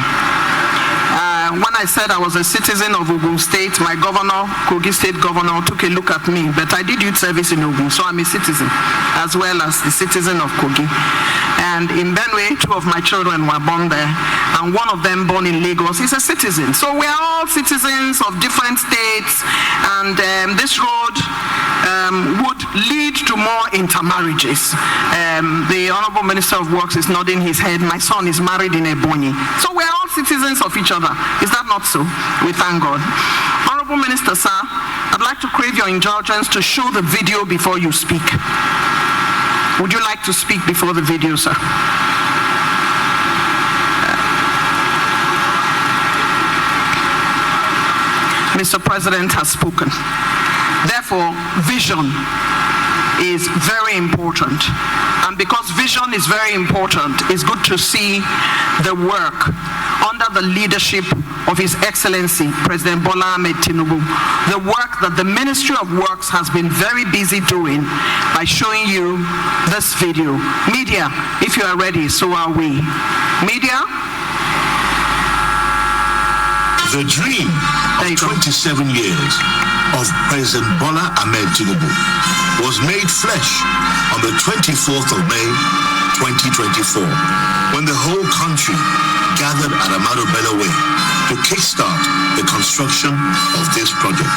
When I said I was a citizen of Ogun State, my governor, Kogi State governor, took a look at me, but I did youth service in Ogun, so I'm a citizen, as well as the citizen of Kogi. And in Benue, 2 of my children were born there, and 1 of them born in Lagos is a citizen. So we are all citizens of different states, and this road would lead to more intermarriages. The Honorable Minister of Works is nodding his head. My son is married in Ebonyi. So we are all citizens of each other. Is that not so? We thank God. Honorable Minister, sir, I'd like to crave your indulgence to show the video before you speak. Would you like to speak before the video, sir? Mr. President has spoken. Therefore, vision is very important. And because vision is very important, it's good to see the work under the leadership of His Excellency, President Bola Ahmed Tinubu, the work that the Ministry of Works has been very busy doing by showing you this video. Media, if you are ready, so are we. Media? The dream of 27 years of President Bola Ahmed Tinubu was made flesh on the 24th of May, 2024, when the whole country gathered at Amado Bello Way to kickstart the construction of this project.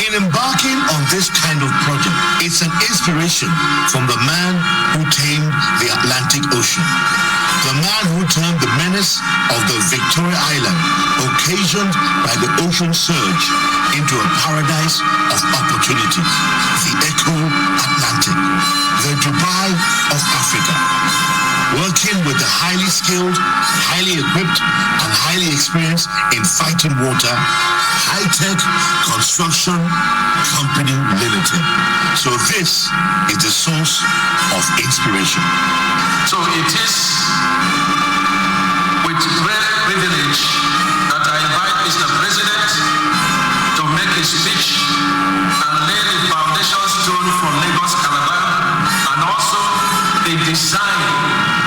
In embarking on this kind of project, it's an inspiration from the man who tamed the Atlantic Ocean, the man who turned the menace of the Victoria Island, occasioned by the ocean surge, into a paradise of opportunities, the Echo Atlantic, the Dubai of Africa. Working with the highly skilled, highly equipped, and highly experienced in fighting water, High-Tech Construction Company Limited. So this is the source of inspiration. So it is with great privilege that I invite Mr. President to make a speech and lay the foundation stone for Lagos-Calabar, and also the design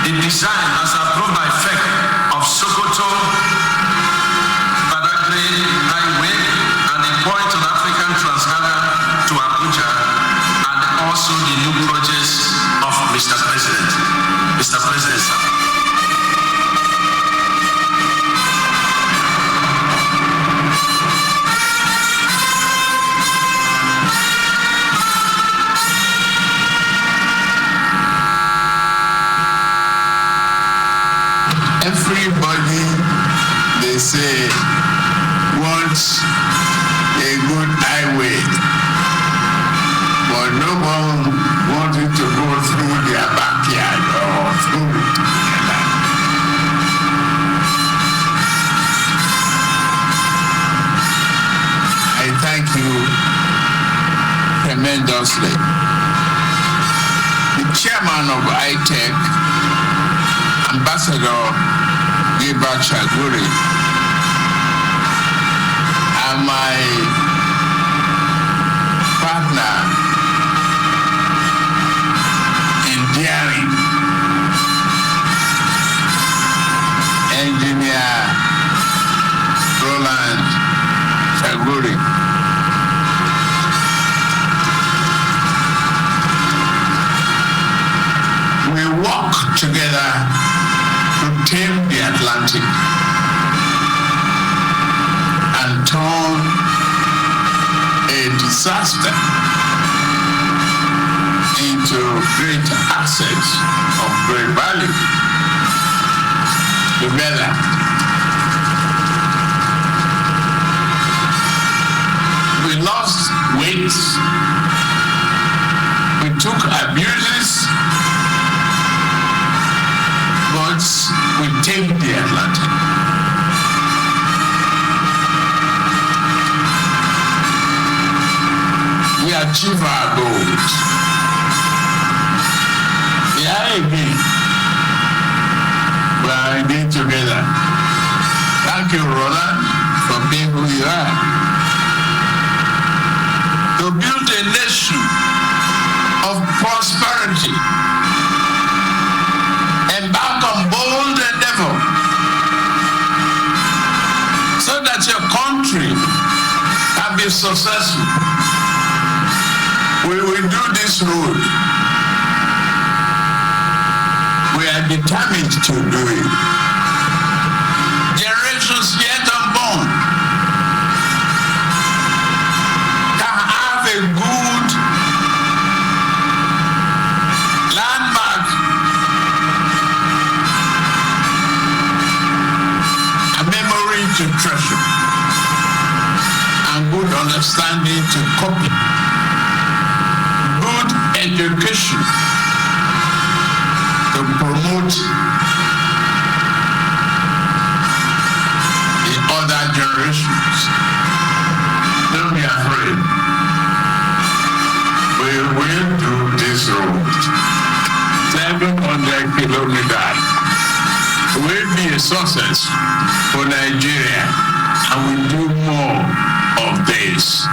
as approved by FEC of Sokoto Badagry Highway and the point on African Trans-Ghana to Abuja, and also the new projects of Mr. President. Mr. President, sir. Everybody, they say, wants a good highway, but no one wants it to go through their backyard or through their land. I thank you tremendously. The chairman of High-Tech, Ambassador Gilbert Chaguri, and my partner in daring, Engineer Roland Chaguri. We walk together to tame the Atlantic and turn a disaster into great assets of great value. Together, we lost weight, we took abuses, but we tamed the Atlantic. We achieve our goals. We are again. We are again together. Thank you, Roland, for being who you are. To build a nation of prosperity, embark on bold endeavor so that your country can be successful. We will do this road. We are determined to do it. Generations yet unborn can have a good landmark, a memory to treasure, and good understanding to copy, good education to promote the other generations. Don't be afraid. We will do this road. 700 kilometers will be a success for Nigeria, and we'll do more of this.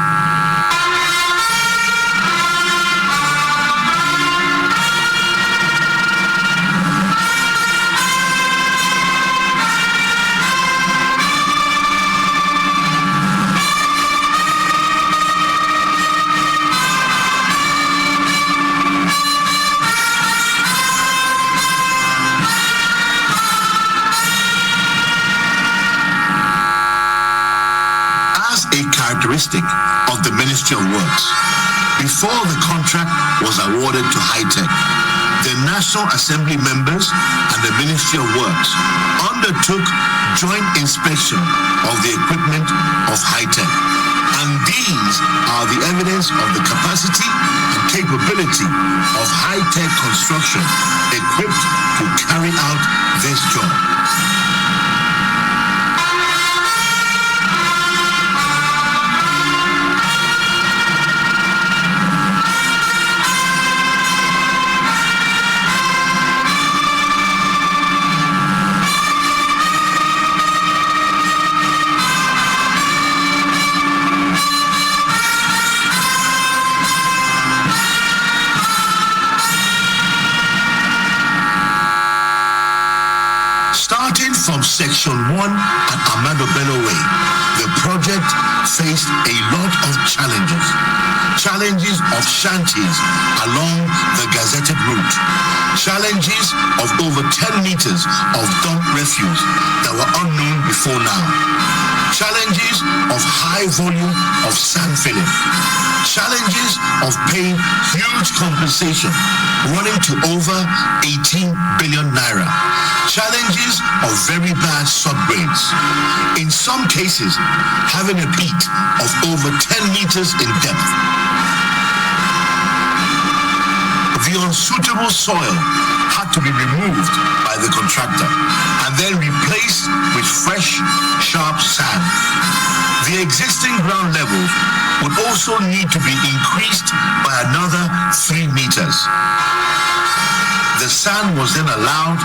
characteristic of the Ministry of Works. Before the contract was awarded to High-Tech, the National Assembly members and the Ministry of Works undertook joint inspection of the equipment of High-Tech. And these are the evidence of the capacity and capability of High-Tech construction equipped to carry out this job. Starting from Section 1 at Amado Bello Way, the project faced a lot of challenges. Challenges of shanties along the gazetted route. Challenges of over 10 meters of dump refuse that were unknown before now. Challenges of high volume of sand filling. Challenges of paying huge compensation running to over 18 billion naira. Challenges of very bad subgrades. In some cases, having a pit of over 10 meters in depth. The unsuitable soil had to be removed by the contractor and then replaced with fresh, sharp sand. The existing ground levels would also need to be increased by another 3 meters. The sand was then allowed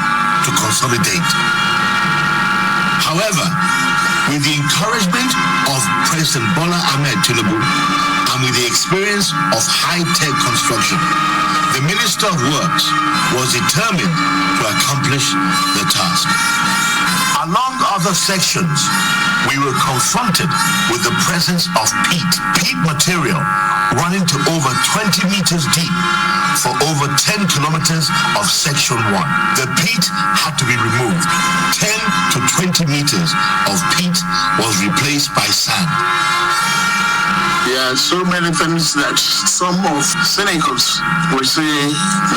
to consolidate. However, with the encouragement of President Bola Ahmed Tinubu and with the experience of high-tech construction, the Minister of Works was determined to accomplish the task. Along other sections, we were confronted with the presence of peat material running to over 20 meters deep for over 10 kilometers of Section 1. The peat had to be removed. 10 to 20 meters of peat was replaced by sand. There are so many things that some of cynicals will say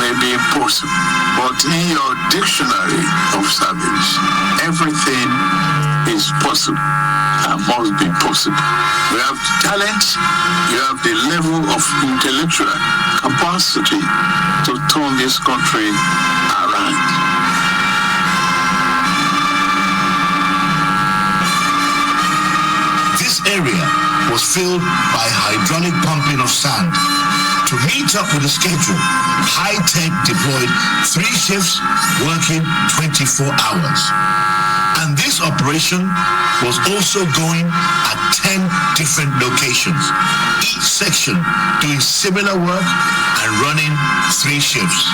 may be impossible. But in your dictionary of service, everything is possible and must be possible. We have talent, you have the level of intellectual capacity to turn this country around. This area was filled by hydraulic pumping of sand. To meet up with the schedule, High-Tech deployed 3 shifts working 24 hours. And this operation was also going at 10 different locations, each section doing similar work and running 3 shifts.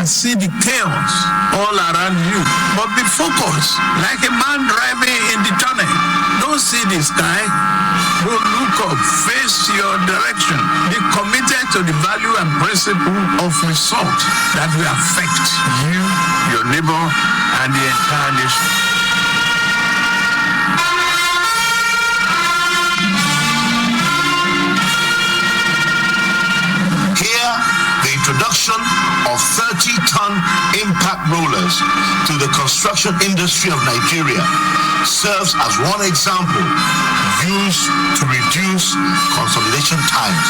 See the chaos all around you, but be focused like a man driving in the tunnel. Don't see the sky, don't look up, face your direction. Be committed to the value and principle of result that will affect you, your neighbor, and the entire nation. Introduction of 30-ton impact rollers to the construction industry of Nigeria serves as one example used to reduce consolidation times.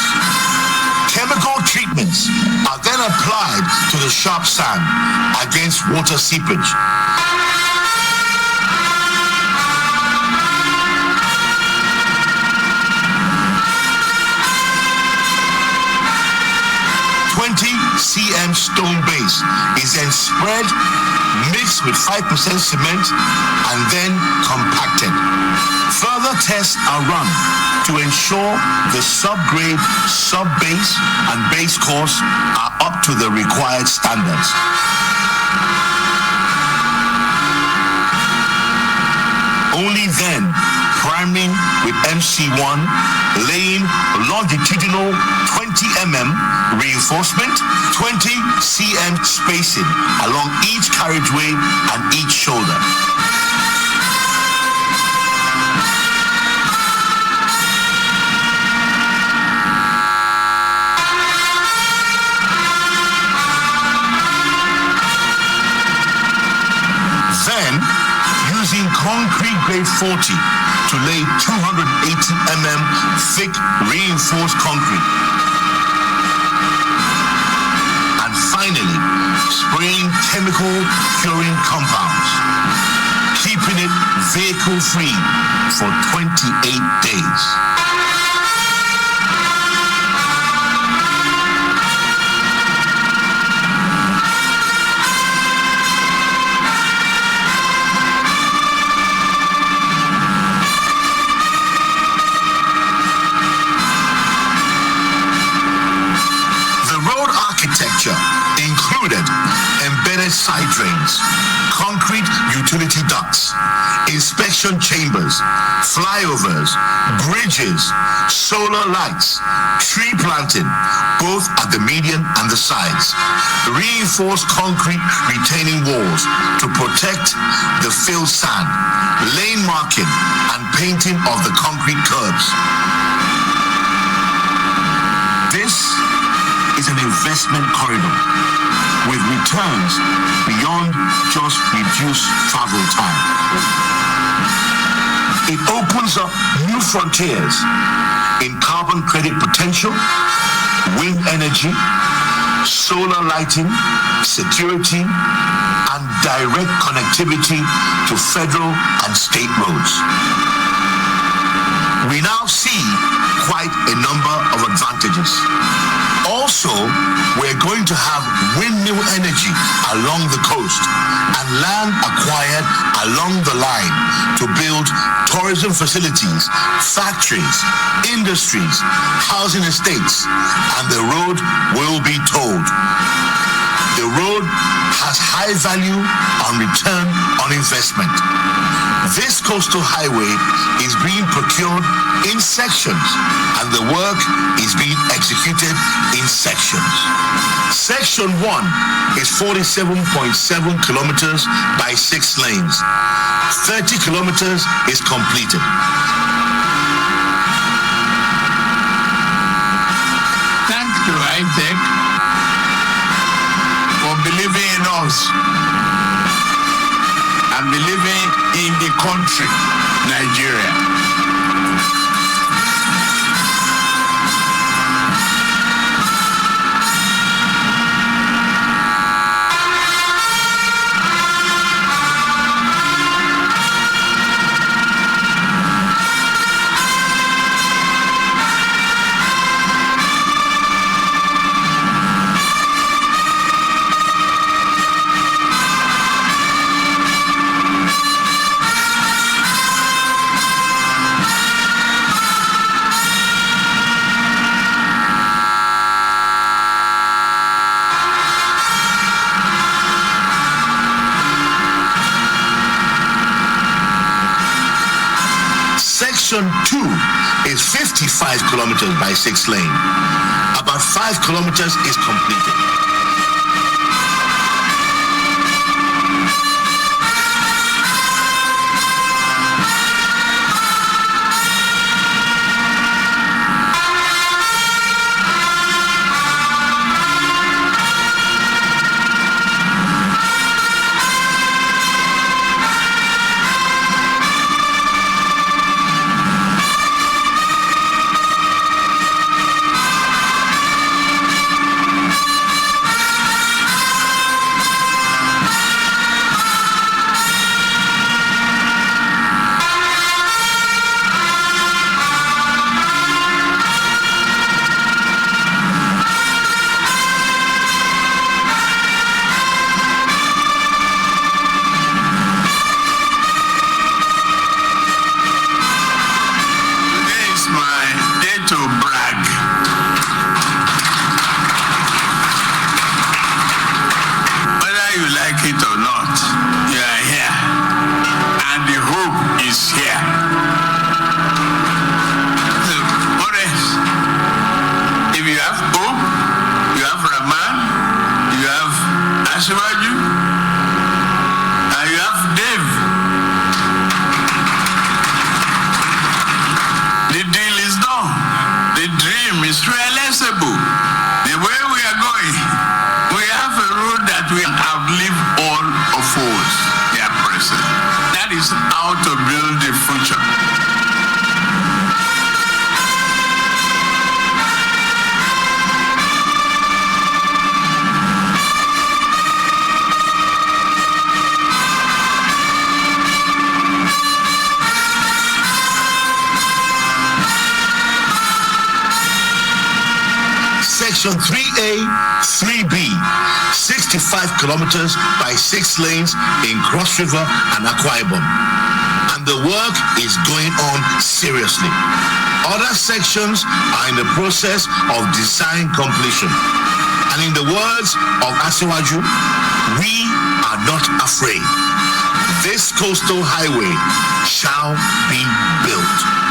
Chemical treatments are then applied to the sharp sand against water seepage. stone base is then spread, mixed with 5% cement, and then compacted. Further tests are run to ensure the subgrade, subbase, and base course are up to the required standards. Only then, priming with MC1, laying longitudinal 20 mm reinforcement, 20 cm spacing along each carriageway and each shoulder. Then, using concrete grade 40 to lay 280 mm thick reinforced concrete. And finally, spraying chemical curing compounds, keeping it vehicle free for 28 days. Included embedded side drains, concrete utility ducts, inspection chambers, flyovers, bridges, solar lights, tree planting, both at the median and the sides, reinforced concrete retaining walls to protect the filled sand, lane marking and painting of the concrete curbs. This is an investment corridor with returns beyond just reduced travel time. It opens up new frontiers in carbon credit potential, wind energy, solar lighting, security, and direct connectivity to federal and state roads. We now see quite a number of advantages. Also, we're going to have windmill energy along the coast and land acquired along the line to build tourism facilities, factories, industries, housing estates, and the road will be tolled. The road has high value on return on investment. This coastal highway is being procured in sections and the work is being executed in sections. Section 1 is 47.7 kilometers by 6 lanes. 30 kilometers is completed. Thanks to ITEC for believing in us and believing in the country, Nigeria. Section 2 is 55 kilometers by 6 lane. About 5 kilometers is completed. Section 3A, 3B, 65 kilometers by 6 lanes in Cross River and Akwa Ibom. And the work is going on seriously. Other sections are in the process of design completion. And in the words of Asiwaju, we are not afraid. This coastal highway shall be built.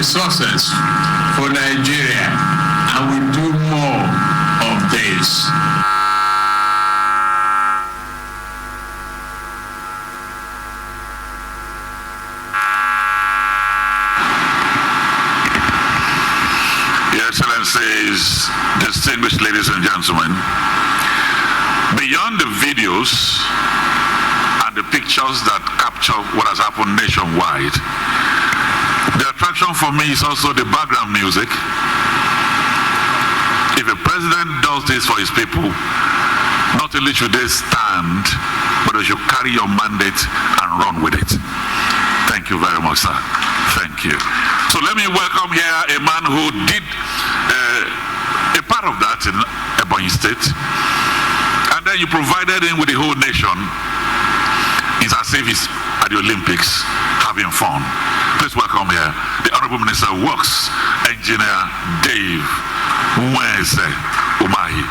Success for Nigeria, and we do more of this. Your Excellencies, distinguished ladies and gentlemen, beyond the videos and the pictures that capture what has happened nationwide, the attraction for me is also the background music. If a president does this for his people, not only should they stand, but they should carry your mandate and run with it. Thank you very much, sir. Thank you. So let me welcome here a man who did a part of that in Ebonyi State, and then you provided him with the whole nation. It's as if he's at the Olympics having fun. Please welcome here the Honorable Minister of Works, Engineer Dave Mweze Umahi.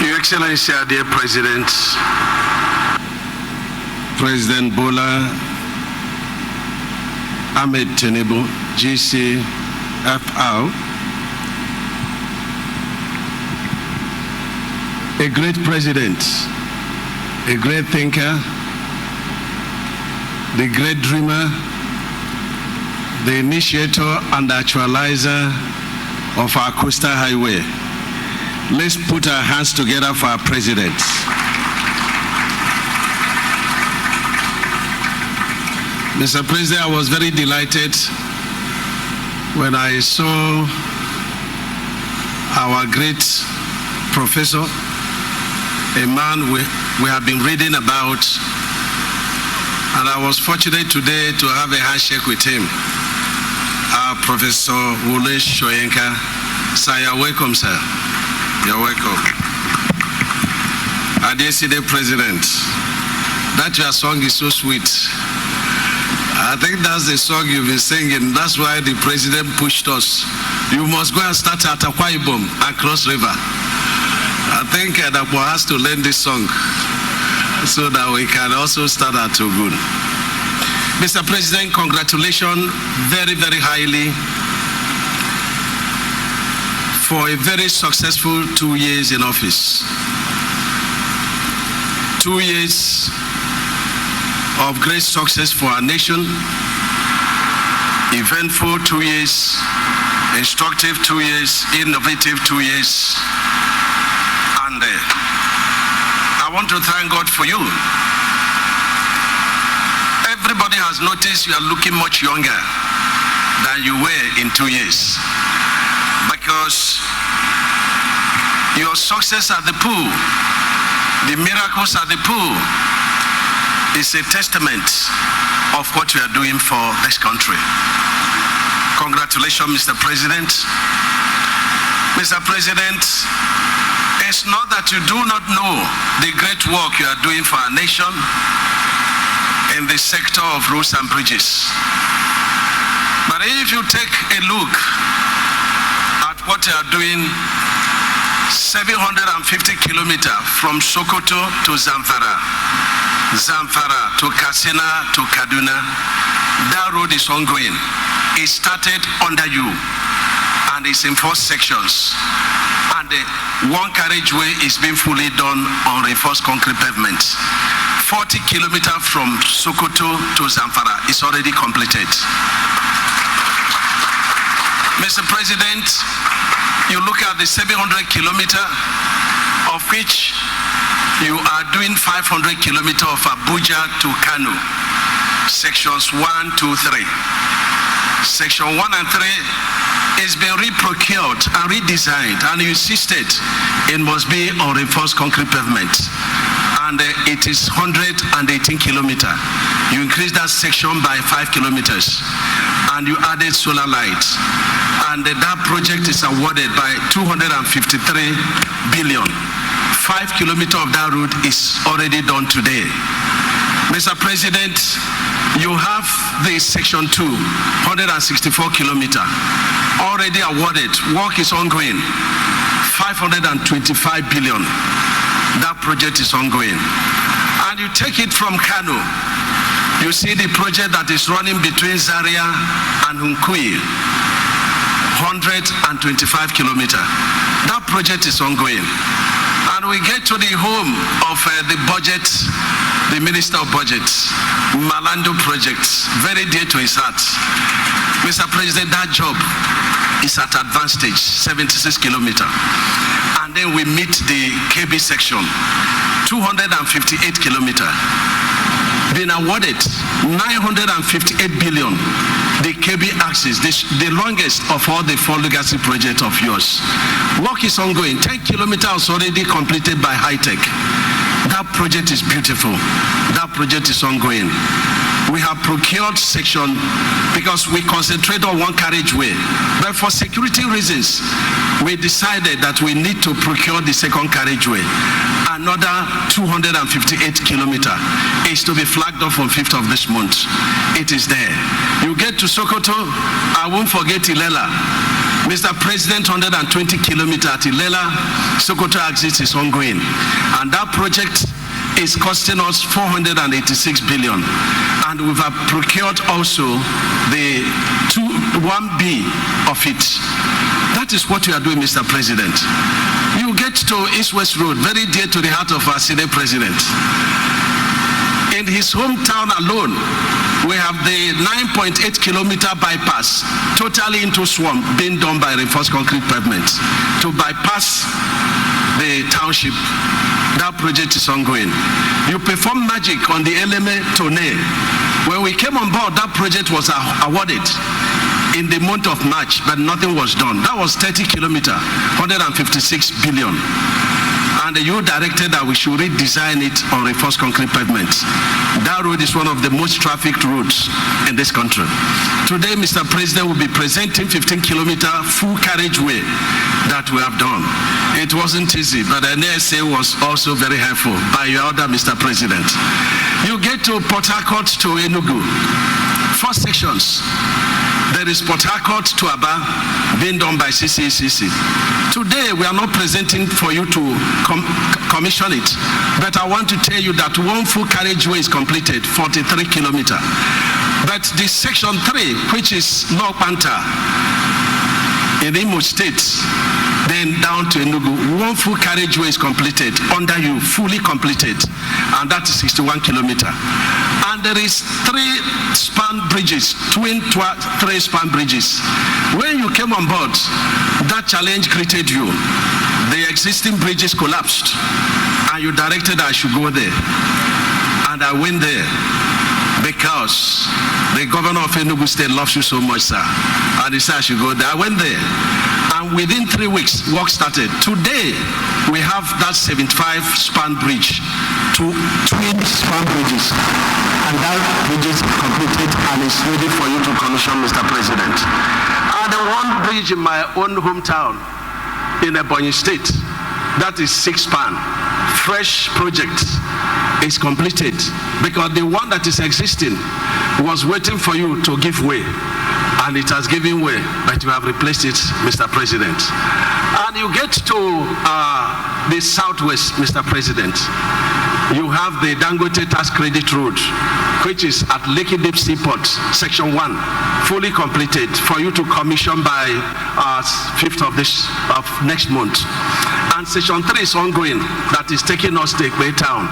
Your Excellency, dear President, President Bola Ahmed Tinubu, GCFR, a great president, a great thinker, the great dreamer, the initiator and actualizer of our coastal highway. Let's put our hands together for our president. Mr. President, I was very delighted when I saw our great professor, a man we have been reading about, and I was fortunate today to have a handshake with him. Professor Wole Soyinka. Sir, you're welcome, sir. You're welcome. Adeside President, that your song is so sweet. I think that's the song you've been singing. That's why the president pushed us. You must go and start at Akwa Ibom and Cross River. I think Adabo has to learn this song so that we can also start at Ogun. Mr. President, congratulations very, very highly for a very successful 2 years in office. 2 years of great success for our nation, eventful 2 years, instructive 2 years, innovative 2 years, and I want to thank God for you. Everybody has noticed you are looking much younger than you were in 2 years, because your success at the pool, the miracles at the pool, is a testament of what you are doing for this country. Congratulations, Mr. President. Mr. President, it's not that you do not know the great work you are doing for our nation in the sector of roads and bridges. But if you take a look at what you are doing, 750 kilometers from Sokoto to Zamfara, Zamfara to Katsina to Kaduna, that road is ongoing. It started under you and it's in 4 sections. And the one carriageway is being fully done on reinforced concrete pavement. 40 kilometers from Sokoto to Zamfara is already completed. Mr. President, you look at the 700 kilometers, of which you are doing 500 kilometers of Abuja to Kano, sections 1, 2, 3. Section 1 and 3 is being reprocured and redesigned, and you insisted it must be on reinforced concrete pavement. And it is 118 kilometers. You increased that section by 5 kilometers, and you added solar lights. And that project is awarded by 253 billion. 5 kilometers of that road is already done today. Mr. President, you have the section 2, 164 kilometers, already awarded. Work is ongoing. 525 billion. That project is ongoing. And you take it from Kano, you see the project that is running between Zaria and Hunkuyi, 125 kilometers. That project is ongoing. And we get to the home of the budget, the Minister of Budget, Malando project, very dear to his heart. Mr. President, that job is at advanced stage, 76 kilometers. And then we meet the KB section, 258 kilometers. Been awarded 958 billion. The KB axis, the longest of all the 4 legacy projects of yours. Work is ongoing. 10 kilometers already completed by high-tech. That project is beautiful. That project is ongoing. We have procured section because we concentrate on one carriageway. But for security reasons, we decided that we need to procure the second carriageway. Another 258 kilometers is to be flagged off on 5th of this month. It is there. You get to Sokoto, I won't forget Ilela. Mr. President, 120 kilometers at Ilela, Sokoto axis is ongoing. And that project is costing us 486 billion. And we've procured also the 1B of it. That is what we are doing, Mr. President. You get to East-West Road, very dear to the heart of our Senate President. In his hometown alone, we have the 9.8 kilometer bypass, totally into swamp, being done by reinforced concrete pavement to bypass the township. That project is ongoing. You perform magic on the LMA Tone. When we came on board, that project was awarded in the month of March, but nothing was done. That was 30 kilometers, 156 billion. And you directed that we should redesign it on reinforced concrete pavement. That road is one of the most trafficked roads in this country. Today, Mr. President will be presenting 15 kilometer full carriageway that we have done. It wasn't easy, but the NSA was also very helpful by your order, Mr. President. You get to Port Harcourt to Enugu, 4 sections. There is Port Harcourt to Aba, being done by CCCC. Today, we are not presenting for you to commission it, but I want to tell you that one full carriageway is completed, 43 kilometers. But the section 3, which is North Panta in Imo State, the then down to Enugu, one full carriageway is completed, under you, fully completed, and that is 61 kilometers. And there is 3 span bridges, twin 3 span bridges. When you came on board, that challenge greeted you. The existing bridges collapsed, and you directed I should go there. And I went there because the governor of Enugu State loves you so much, sir. And he said I should go there. I went there. And within 3 weeks, work started. Today, we have that 75 span bridge, 2 twin span bridges. And that bridge is completed and is ready for you to commission, Mr. President. And the one bridge in my own hometown, in Ebonyi State, that is 6 span. Fresh project is completed because the one that is existing was waiting for you to give way. And it has given way, but you have replaced it, Mr. President. And you get to the southwest, Mr. President. You have the Dangote Tax Credit Road, which is at Lekki Deep Seaport, Section 1, fully completed for you to commission by 5th of next month. And Section 3 is ongoing, that is taking us to Ekpe Town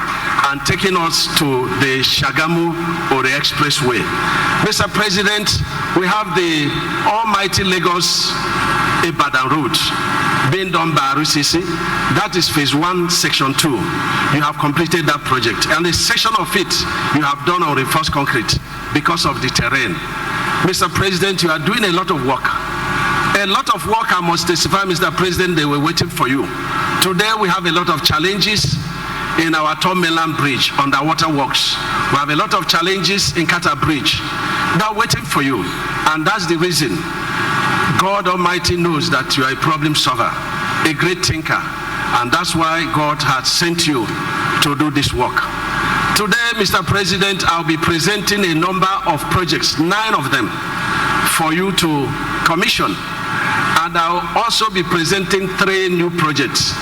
and taking us to the Shagamu-Ore Expressway. Mr. President, we have the almighty Lagos-Ibadan road being done by RCC. That is phase 1, section 2. You have completed that project. And a section of it you have done on reinforced concrete because of the terrain. Mr. President, you are doing a lot of work. A lot of work, I must testify, Mr. President, they were waiting for you. Today we have a lot of challenges in our Tom Mainland Bridge, underwater works. We have a lot of challenges in Kata Bridge. They're waiting for you. And that's the reason God Almighty knows that you are a problem solver, a great thinker. And that's why God has sent you to do this work. Today, Mr. President, I'll be presenting a number of projects, 9 of them, for you to commission. And I'll also be presenting 3 new projects,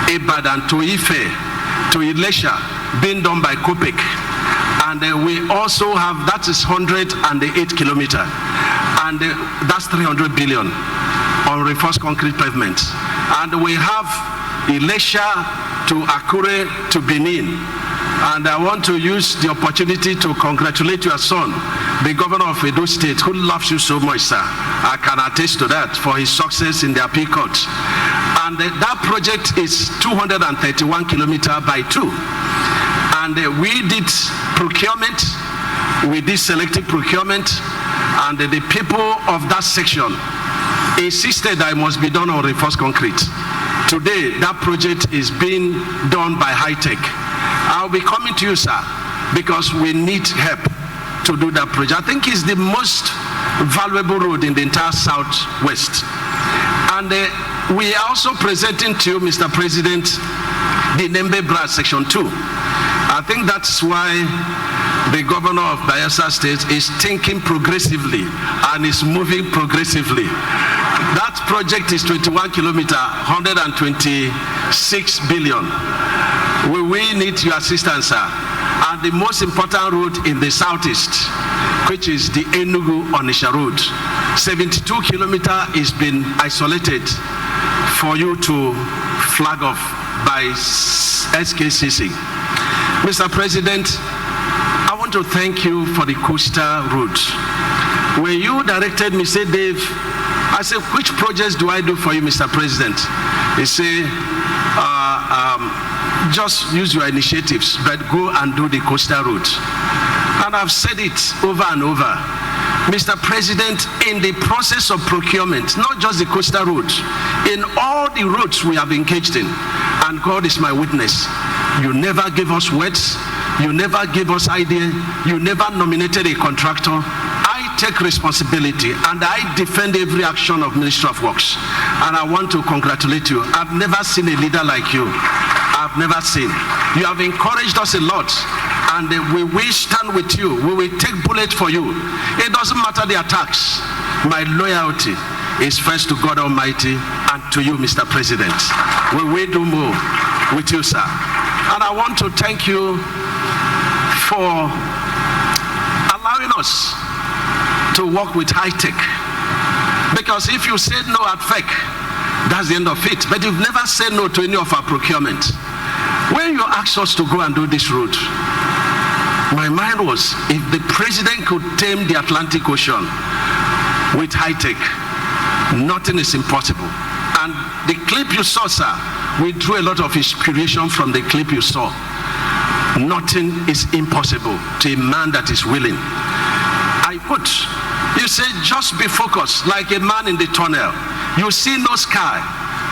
Ibadan to Ife, to Ilesha, being done by COPEC. And we also have, that is 108 kilometers. And that's 300 billion on reinforced concrete pavement. And we have Ilesha to Akure to Benin. And I want to use the opportunity to congratulate your son, the governor of Edo State, who loves you so much, sir. I can attest to that for his success in the appeal court. And that project is 231 kilometers by 2. And we did procurement, we did selective procurement, and the people of that section insisted that it must be done on reinforced concrete. Today, that project is being done by high tech. I'll be coming to you, sir, because we need help to do that project. I think it's the most valuable road in the entire southwest. And we are also presenting to you, Mr. President, the Nembe Brad Section 2. I think that's why the governor of Bayelsa State is thinking progressively and is moving progressively. That project is 21 kilometers, 126 billion. We need your assistance, sir. And the most important road in the southeast, which is the Enugu-Onitsha road, 72 kilometers is been isolated for you to flag off by SKCC. Mr. President, I want to thank you for the coastal road. When you directed me, say, Dave, I said, which projects do I do for you, Mr. President? He said, just use your initiatives, but go and do the coastal road. And I've said it over and over. Mr. President, in the process of procurement, not just the coastal road, in all the roads we have engaged in, and God is my witness, you never gave us words, you never gave us idea, you never nominated a contractor. I take responsibility and I defend every action of Ministry of Works. And I want to congratulate you. I've never seen a leader like you. I've never seen. You have encouraged us a lot, and we will stand with you. We will take bullet for you. It doesn't matter the attacks. My loyalty is first to God Almighty and to you, Mr. President. We will do more with you, sir. And I want to thank you for allowing us to work with high tech. Because if you said no at FEC, That's the end of it. But you've never said no to any of our procurement. When you asked us to go and do this road, my mind was, if the president could tame the Atlantic Ocean with high tech, nothing is impossible. And the clip you saw, sir, we drew a lot of inspiration from the clip you saw. Nothing is impossible to a man that is willing. You say, just be focused, like a man in the tunnel. You see no sky.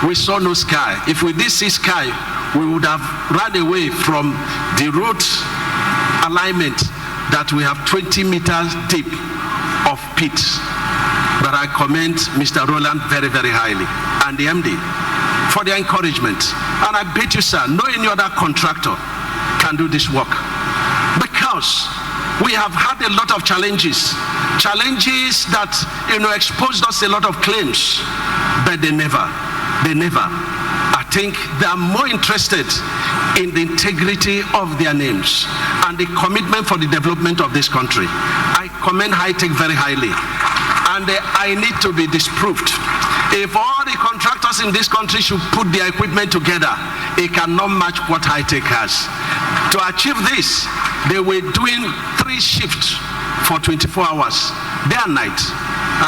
We saw no sky. If we did see sky, we would have run away from the route alignment that we have 20 meters deep of pits. But I commend Mr. Roland very, very highly, and the MD, for their encouragement. And I bet you, sir, no any other contractor can do this work, because we have had a lot of challenges that exposed us a lot of claims, but they never. I think they are more interested in the integrity of their names and the commitment for the development of this country. I commend high tech very highly, and I need to be disproved. If all the contractors in this country should put their equipment together, it cannot match what high tech has. To achieve this, they were doing 3 shifts for 24 hours, day and night.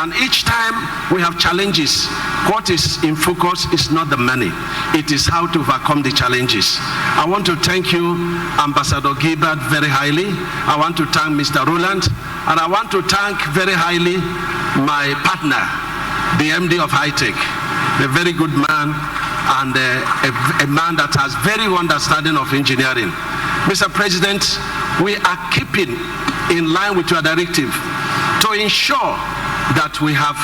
And each time we have challenges, what is in focus is not the money. It is how to overcome the challenges. I want to thank you, Ambassador Gilbert, very highly. I want to thank Mr. Roland. And I want to thank very highly my partner, the MD of High Tech, a very good man, and a man that has very good understanding of engineering. Mr. President, we are keeping in line with your directive to ensure that we have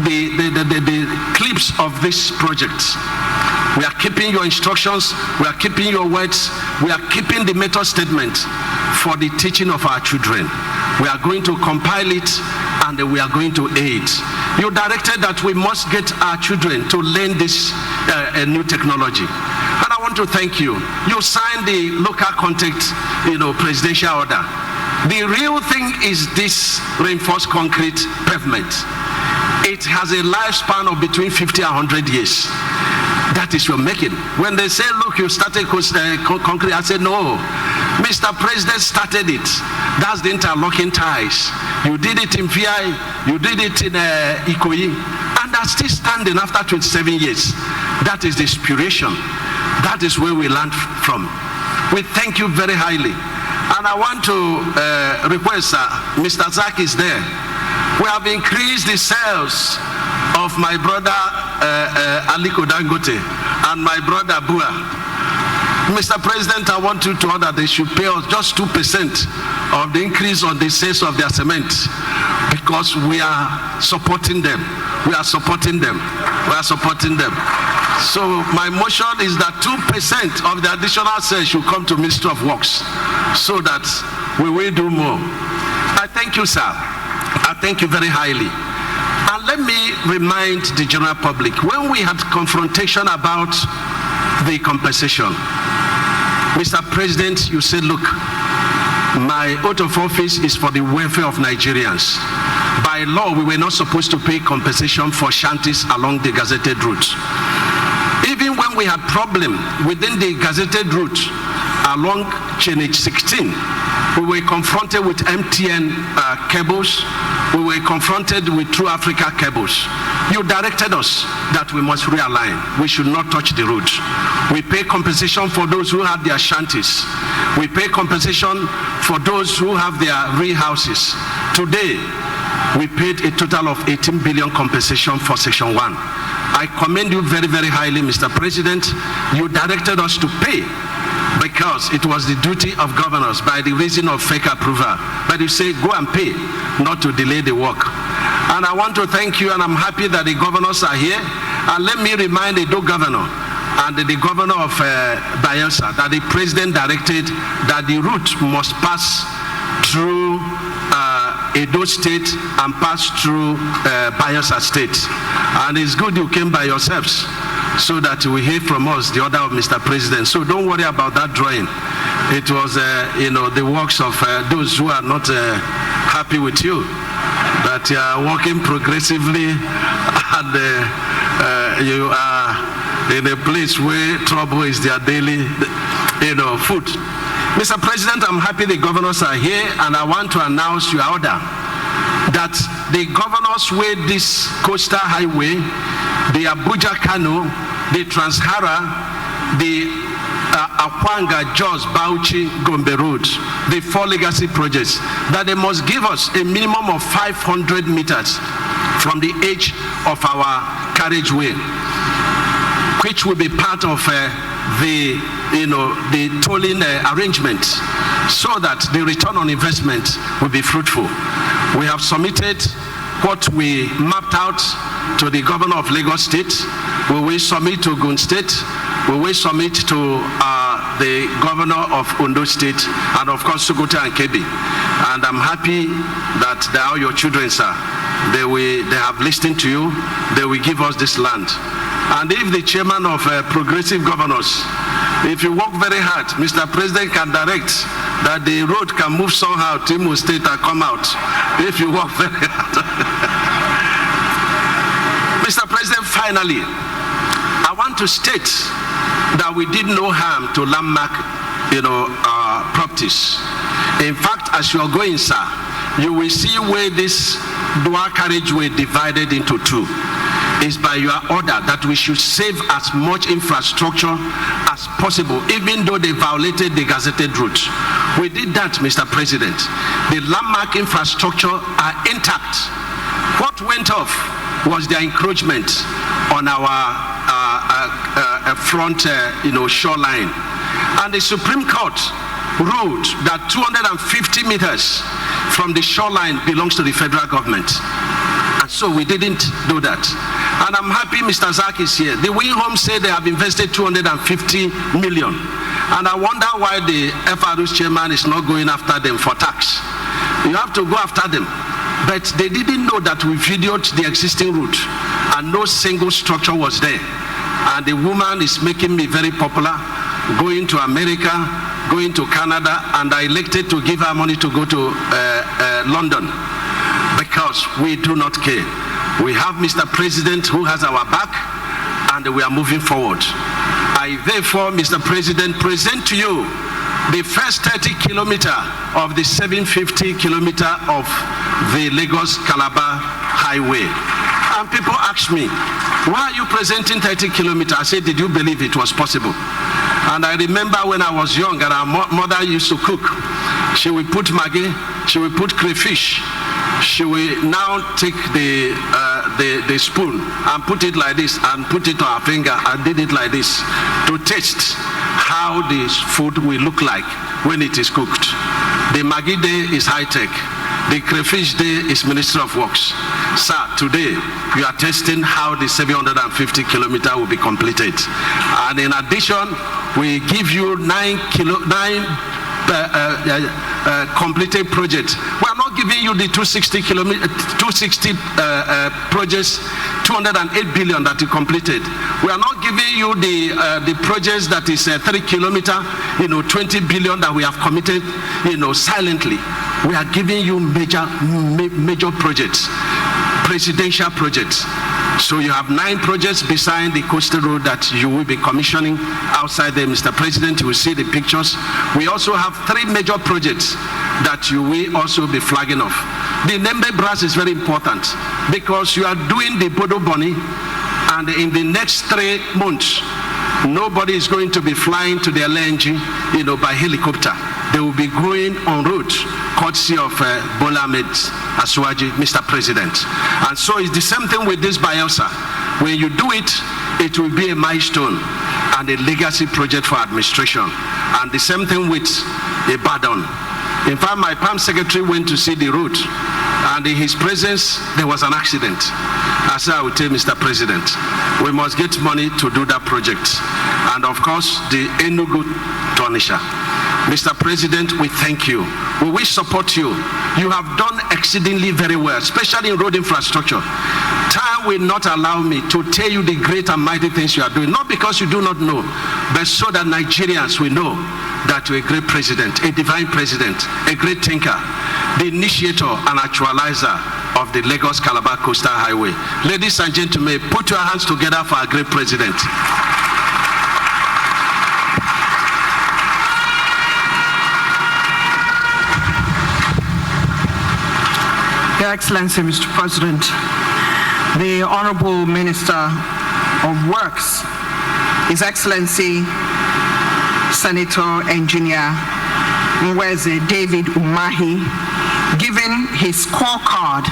the clips of this project. We are keeping your instructions, we are keeping your words, we are keeping the method statement for the teaching of our children. We are going to compile it, and we are going to aid. You directed that we must get our children to learn this new technology. And I want to thank you. You signed the local contact, presidential order. The real thing is this reinforced concrete pavement. It has a lifespan of between 50 and 100 years. That is your making. When they say, look, you started concrete, I said, no. Mr. President started it. That's the interlocking ties. You did it in VI, you did it in Ikoyi, and are still standing after 27 years. That is the inspiration. That is where we learned from. We thank you very highly. And I want to request, Mr. Zak is there. We have increased the sales of my brother Aliko Dangote and my brother Bua. Mr. President, I want you to order they should pay us just 2% of the increase on the sales of their cement, because we are supporting them. We are supporting them. We are supporting them. So my motion is that 2% of the additional sales should come to Ministry of Works, so that we will do more. I thank you, sir. I thank you very highly. And let me remind the general public, when we had confrontation about the compensation, Mr. President, you said, look, my oath of office is for the welfare of Nigerians. By law, we were not supposed to pay compensation for shanties along the gazetted route. Even when we had problem within the gazetted route along Chainage 16, we were confronted with MTN cables. We were confronted with True Africa cables. You directed us that we must realign. We should not touch the road. We pay compensation for those who have their shanties. We pay compensation for those who have their real houses. Today, we paid a total of 18 billion compensation for Section 1. I commend you very, very highly, Mr. President. You directed us to pay, because it was the duty of governors by the reason of fake approval. But you say, go and pay, not to delay the work. And I want to thank you, and I'm happy that the governors are here. And let me remind the governor and the governor of Bayelsa that the president directed that the route must pass through Edo State and pass through Bayelsa State. And it's good you came by yourselves, so that we hear from us the order of Mr. President. So don't worry about that drawing. It was, the works of those who are not happy with you, that you are working progressively and you are in a place where trouble is their daily, food. Mr. President, I'm happy the governors are here, and I want to announce your order that the governors way this coastal highway, the Abuja-Kano, the Trans-Hara, the Akwanga, Jos, Bauchi, Gombe Road, the 4 legacy projects, that they must give us a minimum of 500 meters from the edge of our carriageway, which will be part of the tolling arrangement, so that the return on investment will be fruitful. We have submitted what we mapped out to the governor of Lagos State. We will submit to Ogun State. We will submit to the governor of Ondo State, and of course Sokoto and Kebbi. And I'm happy that all your children, sir, they have listened to you. They will give us this land. And if the chairman of progressive governors, if you work very hard, Mr. President can direct that the road can move somehow to Imo State and come out. If you work very hard. Mr. President, finally, I want to state that we did no harm to landmark, properties. In fact, as you are going, sir, you will see where this dual carriageway divided into 2. Is by your order that we should save as much infrastructure as possible, even though they violated the gazetted route. We did that, Mr. President. The landmark infrastructure are intact. What went off was their encroachment on our front, shoreline. And the Supreme Court ruled that 250 meters from the shoreline belongs to the federal government. And so we didn't do that. And I'm happy Mr. Zak is here. The Wing Home said they have invested 250 million. And I wonder why the FRU's chairman is not going after them for tax. You have to go after them. But they didn't know that we videoed the existing route and no single structure was there. And the woman is making me very popular, going to America, going to Canada, and I elected to give her money to go to London, because we do not care. We have Mr. President who has our back, and we are moving forward. I therefore, Mr. President, present to you the first 30 kilometer of the 750 kilometer of the Lagos-Calabar highway. And people ask me, why are you presenting 30 kilometers? I said, did you believe it was possible? And I remember when I was young and our mother used to cook. She would put maggi, she would put crayfish. She will now take the spoon and put it like this and put it on her finger and did it like this to taste how the food will look like when it is cooked. The Maggi day is high-tech. The crayfish day is Ministry of Works. Sir, today you are testing how the 750 kilometer will be completed. And in addition, we give you 9 completed projects. We are not giving you the 260 projects, 208 billion that you completed. We are not giving you the projects that is 3 kilometer, 20 billion that we have committed, silently. We are giving you major projects, presidential projects. So you have 9 projects beside the coastal road that you will be commissioning outside there, Mr. President. You will see the pictures. We also have 3 major projects that you will also be flagging off. The Nembe Brass is very important because you are doing the Bodo Boni, and in the next 3 months, nobody is going to be flying to the LNG, by helicopter. They will be going on road, courtesy of Bola Ahmed Asuaji, Mr. President. And so it's the same thing with this Bielsa. When you do it, it will be a milestone and a legacy project for administration. And the same thing with Ibadan. In fact, my PAM secretary went to see the road, and in his presence, there was an accident. I said, I will tell Mr. President, we must get money to do that project. And of course, the Enugu to Onitsha. Mr. President, we thank you. We will support you. You have done exceedingly very well, especially in road infrastructure. Time will not allow me to tell you the great and mighty things you are doing, not because you do not know, but so that Nigerians will know that you're a great president, a divine president, a great thinker, the initiator and actualizer of the Lagos-Calabar Coastal Highway. Ladies and gentlemen, put your hands together for our great president. Your Excellency, Mr. President, the Honorable Minister of Works, His Excellency, Senator Engineer Mweze David Umahi, giving his scorecard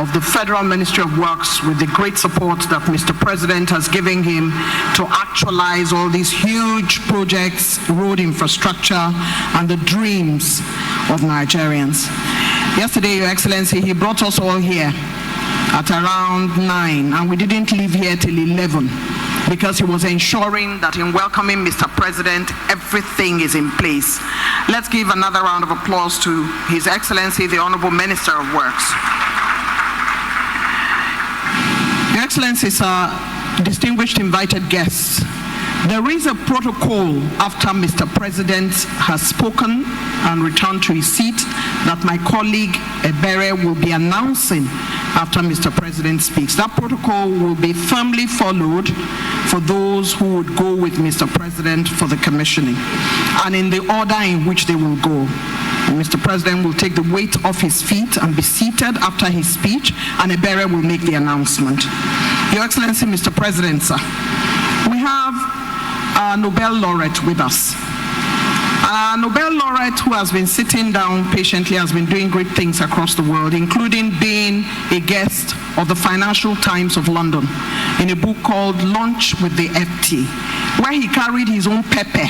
of the Federal Ministry of Works with the great support that Mr. President has given him to actualize all these huge projects, road infrastructure, and the dreams of Nigerians. Yesterday, Your Excellency, he brought us all here at around 9, and we didn't leave here till 11 because he was ensuring that in welcoming Mr. President, everything is in place. Let's give another round of applause to His Excellency, the Honorable Minister of Works. Your Excellency, sir, distinguished invited guests, there is a protocol after Mr. President has spoken and returned to his seat that my colleague Ebere will be announcing after Mr. President speaks. That protocol will be firmly followed for those who would go with Mr. President for the commissioning, and in the order in which they will go. Mr. President will take the weight off his feet and be seated after his speech, and Ebere will make the announcement. Your Excellency, Mr. President, sir, we have a Nobel laureate with us. A Nobel laureate who has been sitting down patiently, has been doing great things across the world, including being a guest of the Financial Times of London in a book called Lunch with the FT, where he carried his own pepper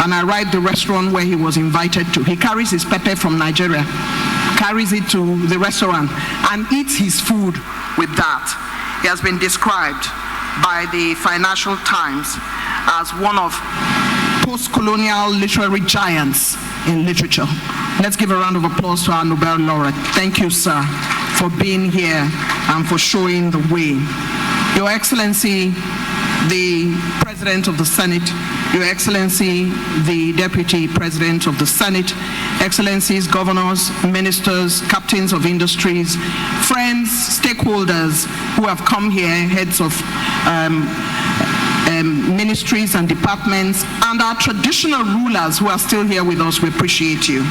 and arrived the restaurant where he was invited to. He carries his pepper from Nigeria, carries it to the restaurant, and eats his food with that. He has been described by the Financial Times as one of post-colonial literary giants in literature. Let's give a round of applause to our Nobel laureate. Thank you, sir, for being here and for showing the way. Your Excellency, the President of the Senate, Your Excellency, the Deputy President of the Senate, Excellencies, Governors, Ministers, Captains of Industries, friends, stakeholders who have come here, heads of ministries and departments, and our traditional rulers who are still here with us, we appreciate you.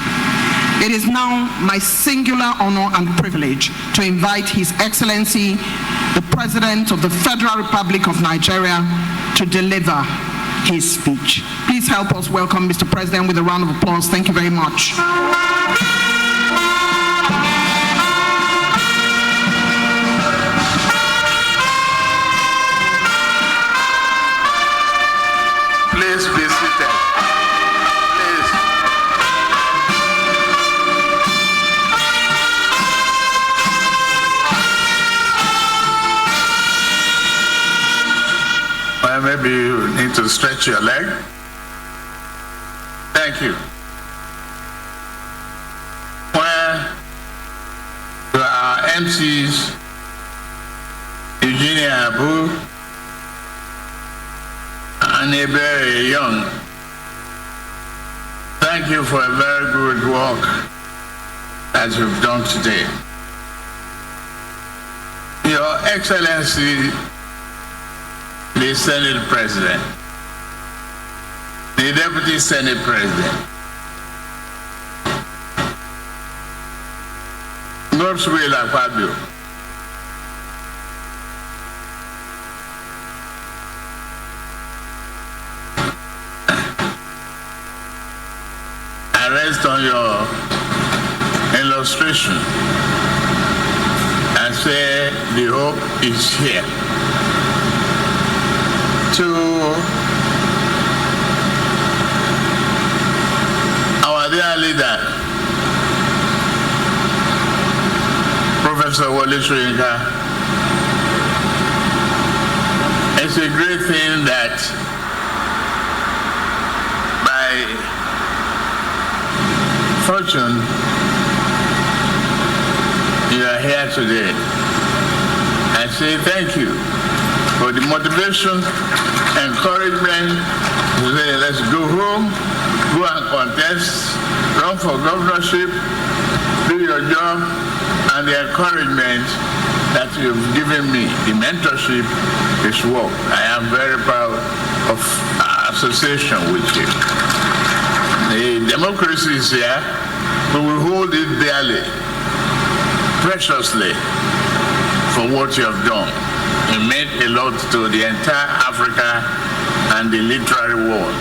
It is now my singular honor and privilege to invite His Excellency, the President of the Federal Republic of Nigeria, to deliver his speech. Please help us welcome Mr. President with a round of applause. Thank you very much. Please be seated. Please. Well, maybe you need to stretch your leg. Thank you. When our MCs, Eugenia Abu, and very young, thank you for a very good work that you've done today. Your Excellency, the Senate President, the Deputy Senate President, Godswill Fabio, I rest on your illustration and say the hope is here. To our dear leader, Professor Wole Soyinka, it's a great thing that by fortune you are here today. I say thank you for the motivation, encouragement to say, let's go home, go and contest, run for governorship, do your job, and the encouragement that you've given me, the mentorship is work. I am very proud of association with you. The democracy is here, but we hold it dearly, preciously, for what you have done. You meant a lot to the entire Africa and the literary world.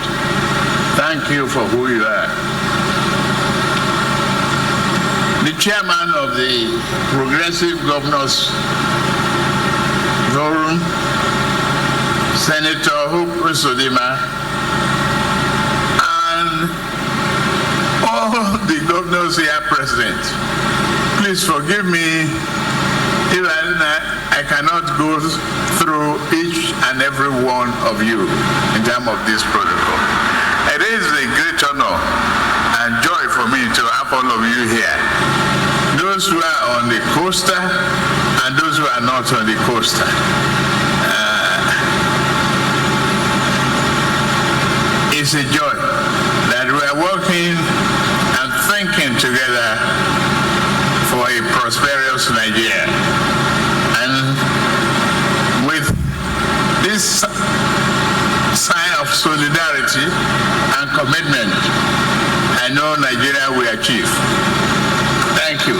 Thank you for who you are. The chairman of the Progressive Governors Forum, Senator Hope Sodima, and all the governors here present. Please forgive me if I cannot go through each and every one of you in terms of this protocol. It is a great honor and joy for me to have all of you here. Those who are on the coaster and those who are not on the coaster. It's a joy that we are working and thinking together for a prosperous Nigeria. And with this sign of solidarity and commitment, I know Nigeria will achieve. Thank you.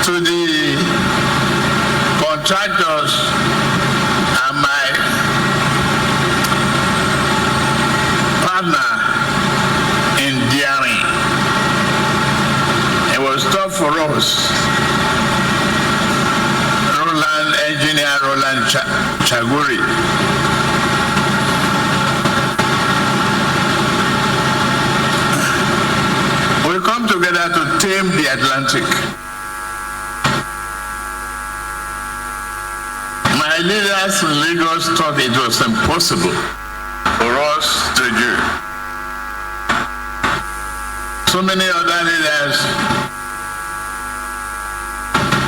To the contractors and my partner in daring, it was tough for us. Engineer Roland Chaguri. We come together to tame the Atlantic. My leaders in Lagos thought it was impossible for us to do. So many other leaders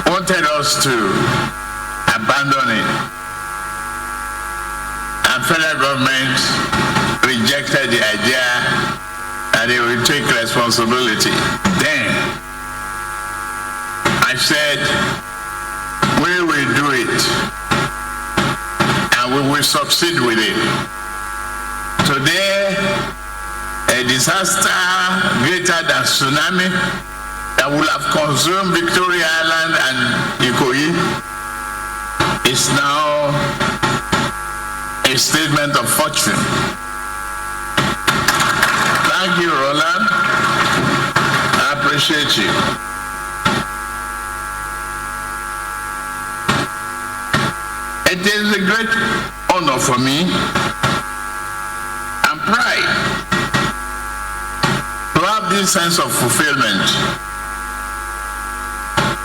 wanted us to abandon it. And federal government rejected the idea that they will take responsibility. Then I said, we will do it and we will succeed with it. Today, a disaster greater than tsunami that will have consumed Victoria Island and Ikoyi is now a statement of fortune. Thank you, Roland. I appreciate you. It is a great honor for me and pride to have this sense of fulfillment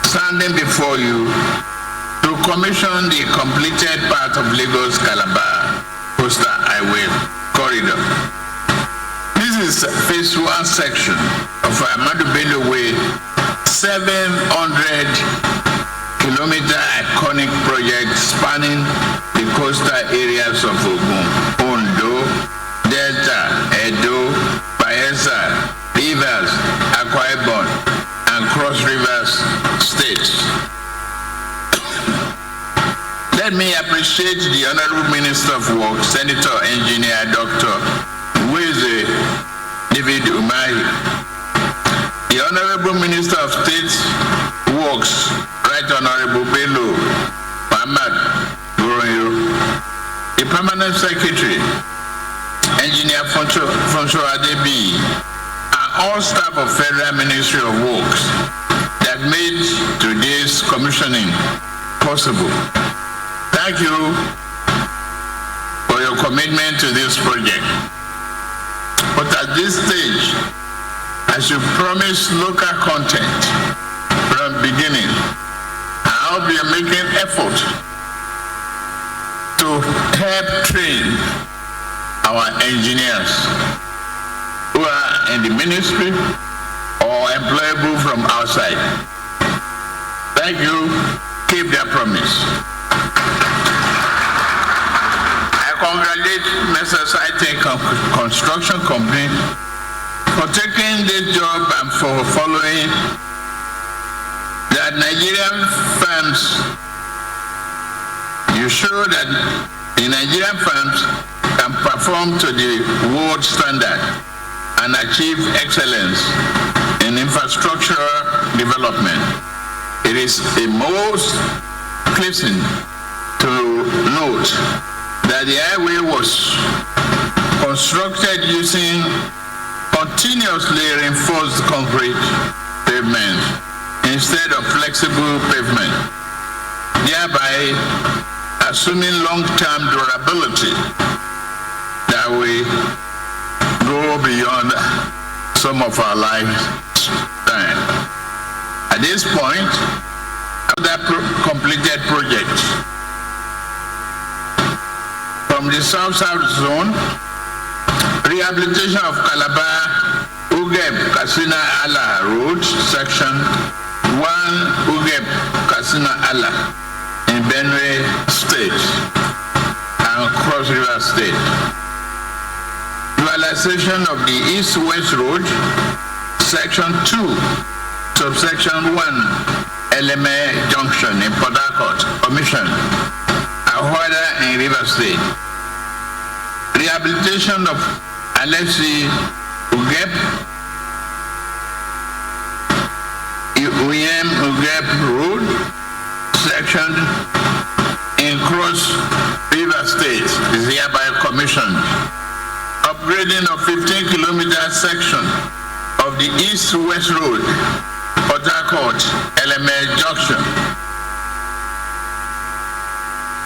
standing before you to commission the completed part of Lagos-Calabar Coastal Highway corridor. This is phase 1 section of Ahmadu Bello Way, 700-kilometer iconic project spanning the coastal areas of Ogun, Ondo, Delta, Edo, Bayelsa, Rivers, Akwa Ibom, and Cross Rivers states. Let me appreciate the Honorable Minister of Works, Senator Engineer Dr. Weze David Umahi, the Honorable Minister of State Works, Right Honorable Bello Muhammad Goroyo, the Permanent Secretary, Engineer Fonso Adebi, and all staff of Federal Ministry of Works that made today's commissioning possible. Thank you for your commitment to this project. But at this stage, as you promised local content from the beginning, I hope you're making effort to help train our engineers who are in the ministry or employable from outside. Thank you. Keep their promise. I congratulate Mr. Saite Construction Company for taking this job and for following that Nigerian firms. You show that the Nigerian firms can perform to the world standard and achieve excellence in infrastructural development. It is a most pleasing to note that the highway was constructed using continuously reinforced concrete pavement instead of flexible pavement, thereby assuming long-term durability that we go beyond some of our lifetime. At this point, other completed projects from the South-South zone, rehabilitation of Calabar Ugeb Kasina Ala Road, section 1 Ugeb Kasina Ala in Benue State and Cross River State. Dualization of the East-West Road, section 2, subsection 1, Eleme Junction in Port Harcourt, Commission, Ahwada in River State. Rehabilitation of Alexi Ugeb, Uyem Ugeb Road, section in Cross River State is hereby commissioned. Upgrading of 15-kilometer section of the East-West Road, Port Harcourt, Eleme Junction,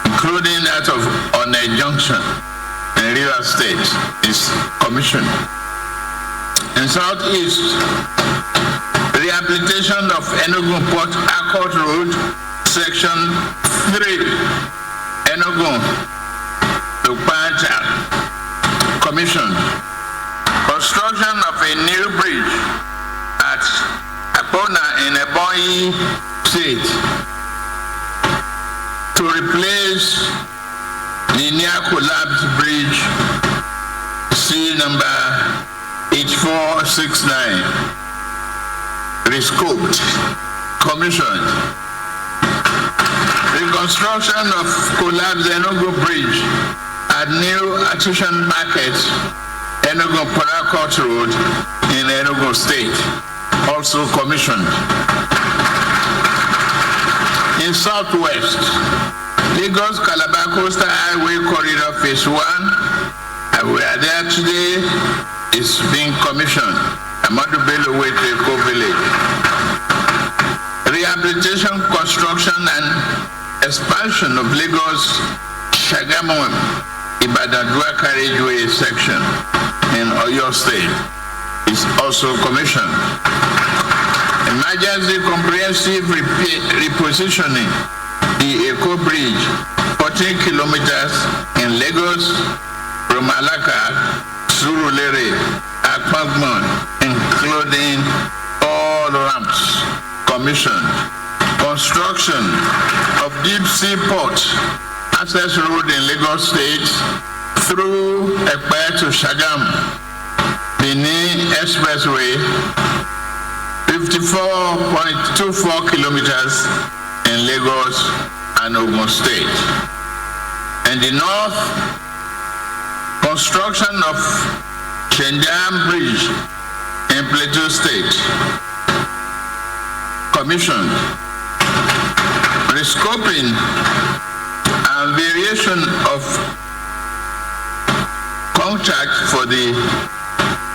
including that of One Junction in River State, is commissioned. In Southeast, rehabilitation of Enugu Port Harcourt Road, section 3, Enugu to Panta, commissioned. Construction of a new bridge at Apona in Ebonyi State to replace the near collapsed bridge C number 8469, rescoped, commissioned. Reconstruction of collapsed Enugu Bridge at New Artisan Market, Enugu Port Harcourt Road in Enugu State, also commissioned. In Southwest, Lagos-Calabar Coastal Highway Corridor Phase 1, and we are there today, is being commissioned. Amadu Bello Way to Eko Village. Rehabilitation, construction, and expansion of Lagos-Shagamu Ibadan-Dua Carriageway section in Oyo State is also commissioned. Emergency comprehensive repositioning the Eko Bridge, 14 kilometers in Lagos from Alaka, Surulere, Akpagmon, including all ramps, commissioned. Construction of deep sea port access road in Lagos State through Ekpe to Shagamu, Benin Expressway, 54.24 kilometers in Lagos and Ogun State. In the north, construction of Shendam Bridge in Plateau State, commissioned. Rescoping and variation of contract for the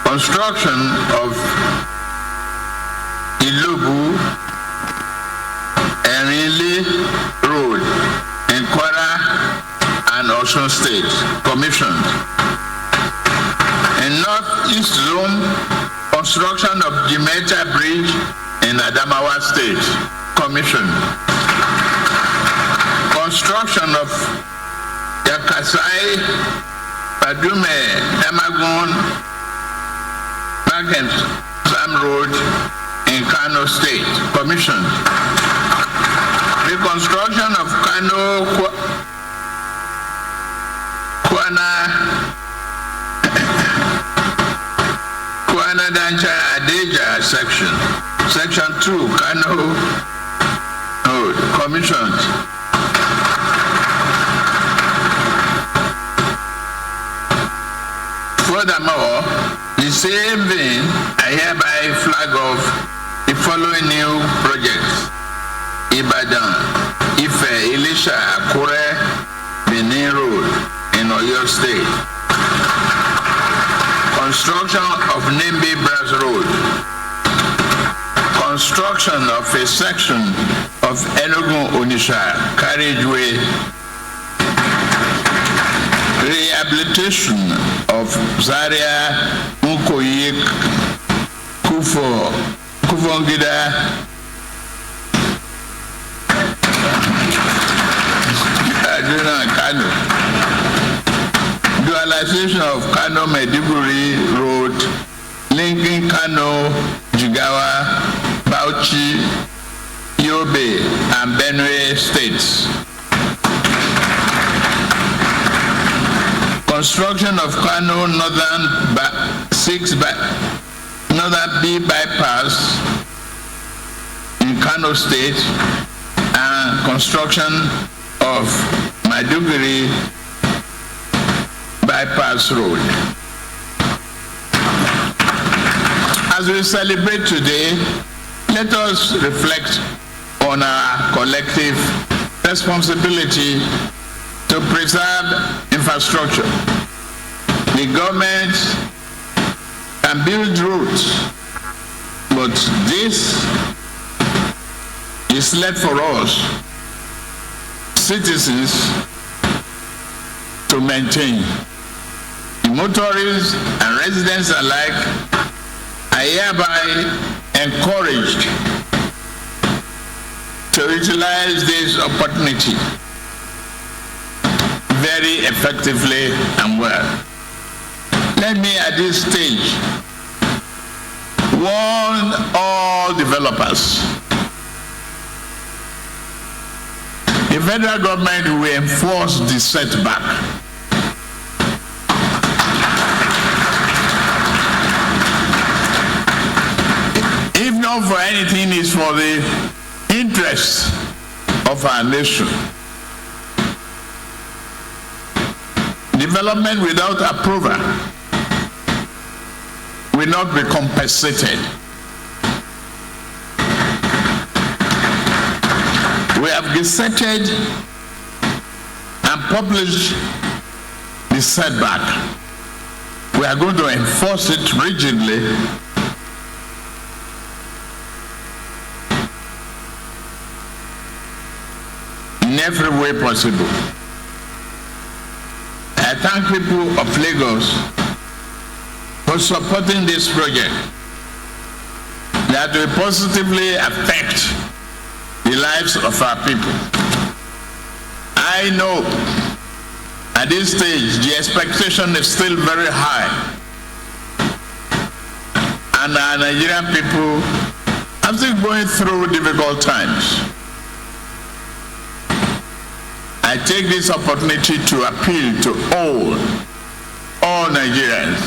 construction of Ilobu Erinle Road in Kwara and Osun State, commissioned. In Northeast Zone, construction of Jimeta Bridge in Adamawa State, commissioned. Construction of Yakasai, Padume, Damagun, Market Sam Road in Kano State, commissioned. Reconstruction of Kano Kwana section. Section 2, Kano commissioned. Furthermore, the same vein, I hereby flag off the following new projects: Ibadan, Ife, Elisha, Akure, Benin Road in Oyo State. Construction of Nimbi Brass Road. Construction of a section of Enugu-Onisha carriageway. Rehabilitation of Zaria, Mukoyik, Kufongida, Kano. Dualization of Kano Maiduguri Road, linking Kano, Jigawa, Bauchi, Yobe, and Benue states. Construction of Kano Northern B bypass in Kano State, and construction of Maiduguri bypass road. As we celebrate today, let us reflect on our collective responsibility to preserve infrastructure. The government can build roads, but this is left for us, citizens, to maintain. The motorists and residents alike are hereby encouraged to utilize this opportunity very effectively and well. Let me at this stage warn all developers. The federal government will enforce the setback. If not for anything, it's for the interests of our nation. Development without approval will not be compensated. We have gazetted and published the setback. We are going to enforce it rigidly. In every way possible. I thank people of Lagos for supporting this project that will positively affect the lives of our people. I know at this stage the expectation is still very high, and our Nigerian people are still going through difficult times. I take this opportunity to appeal to all Nigerians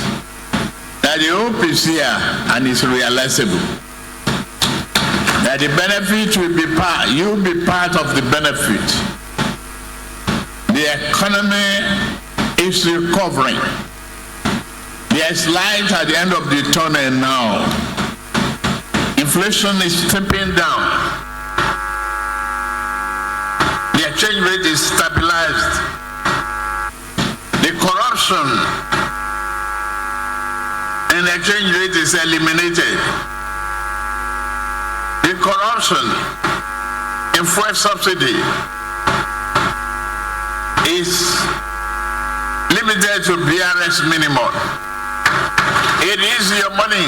that the hope is here and is realizable. That the benefit will be part, you will be part of the benefit. The economy is recovering. There is light at the end of the tunnel now. Inflation is stepping down. The exchange rate is stabilized. The corruption in the exchange rate is eliminated. The corruption in fuel subsidy is limited to BRS minimum. It is your money.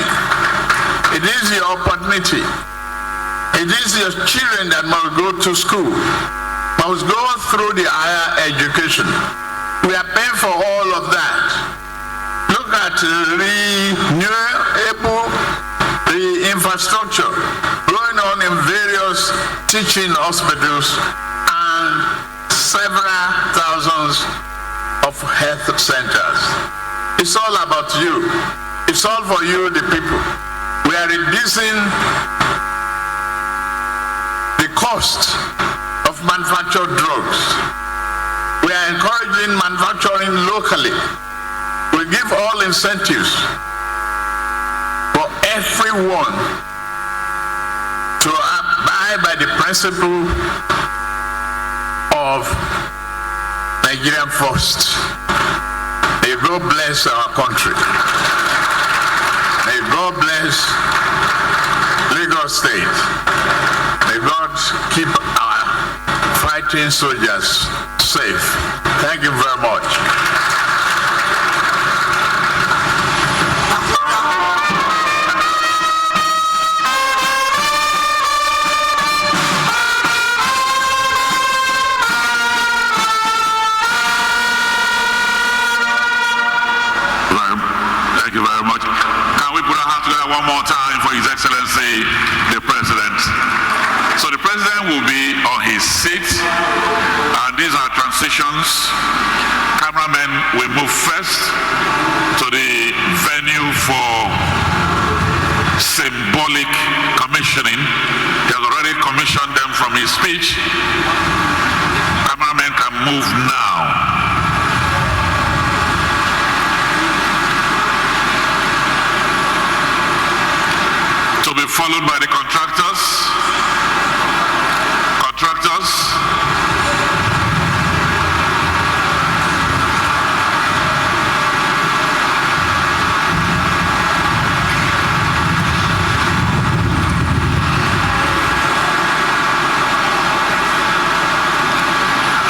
It is your opportunity. It is your children that must go to school, must go through the higher education. We are paying for all of that. Look at the infrastructure going on in various teaching hospitals and several thousands of health centers. It's all about you. It's all for you, the people. We We are reducing the cost of manufactured drugs. We are encouraging manufacturing locally. We give all incentives for everyone to abide by the principle of Nigerian first. May God bless our country. May God bless Lagos State. May God keep our fighting soldiers safe. Thank you very much. Thank you very much. Can we put our hands together one more time for His Excellency, the President? So the President will be on his seat, and these are transitions. Cameramen will move first to the venue for symbolic commissioning. He has already commissioned them from his speech. Cameramen can move now. To be followed by the contractors.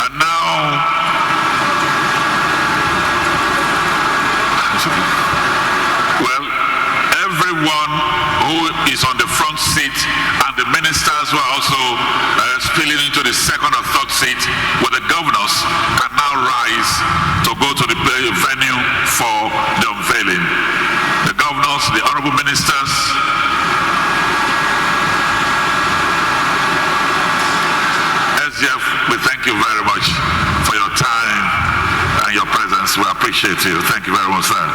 And now, well, everyone who is on the front seat and the ministers who are also spilling into the second or third seat with the governors can now rise to go to the venue for the unveiling. The governors, the honorable ministers, SGF, we thank you very much for your time and your presence. We appreciate you. Thank you very much, sir.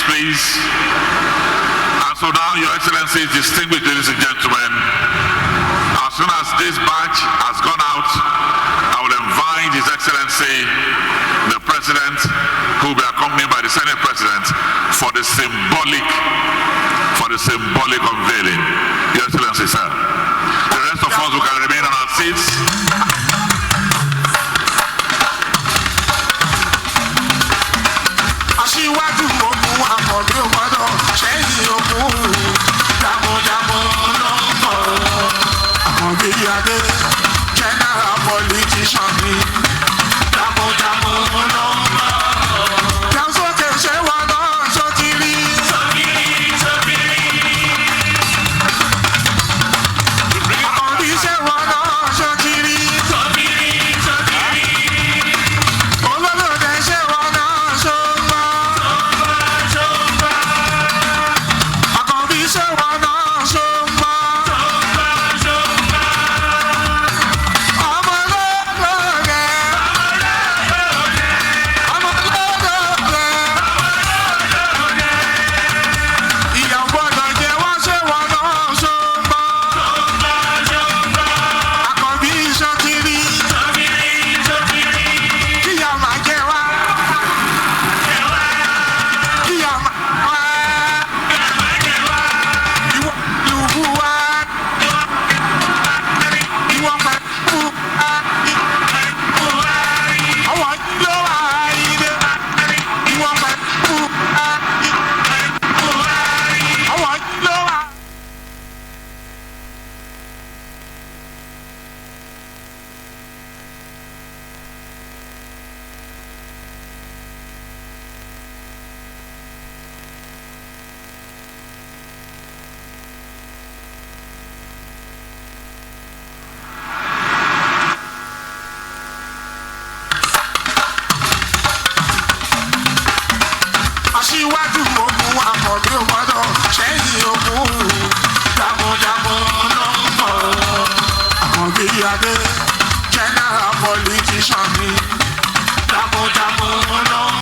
Please. And so now, Your Excellency, distinguished ladies and gentlemen, as soon as this batch has gone out, I will invite His Excellency, the President, who will be accompanied by the Senate President, for the symbolic unveiling. Your Excellency, sir. The rest of us who can remain on our seats. ṣẹ́yìn ogun jagunjagun ló ń bọ̀. Àkànbí Adé general politician ni jagunjagun ló ń bọ̀.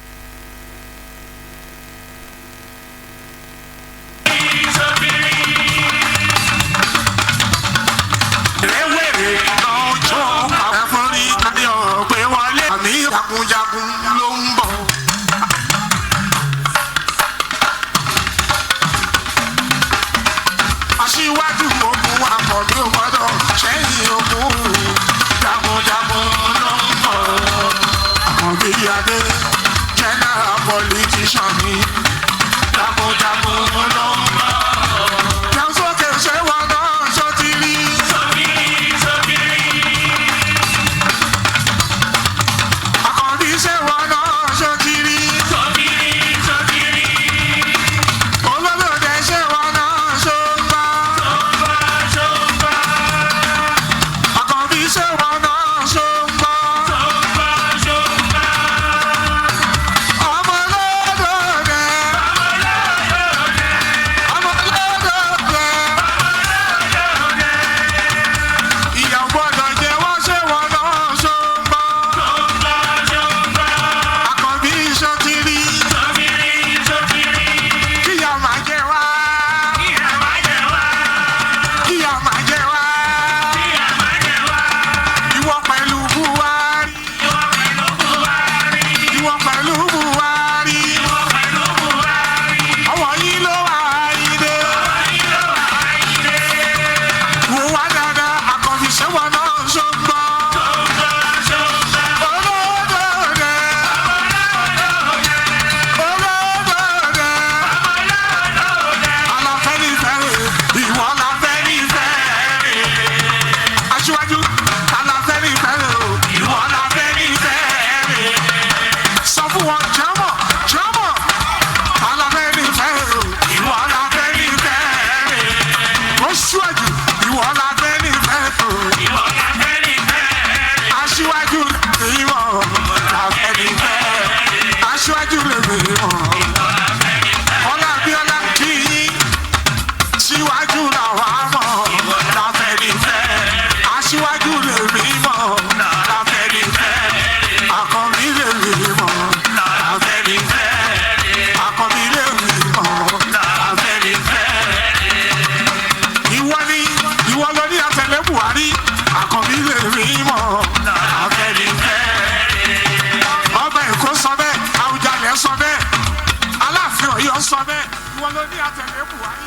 Jagunjagun ló ń bọ̀. Aṣíwájú ogun Àkànbí gbọ́dọ̀ ṣẹ́yìn ogun. Jagunjagun ló ń bọ̀. Àkànbí Adé general politician ni. Jagunjagun ló ń bọ̀. Jẹun sókè ṣé wọn náà ṣó ti rí. Ṣé wọn náà ṣó ti rí? Olólùdé ṣé wọn náà ṣó ń bá? Àkànbí ṣé wọn náà ṣó ń bá? Ọmọ olódòdè. Ọmọ olódòdè. Ìyà gbọ́dọ̀ jẹ wọ́n ṣé wọn náà ṣó ń bá? Sọ bẹ́ẹ̀, Aláàfin Ọ̀yọ́ sọ bẹ́ẹ̀, ìwọ ló ní àtẹ̀lé Buhari.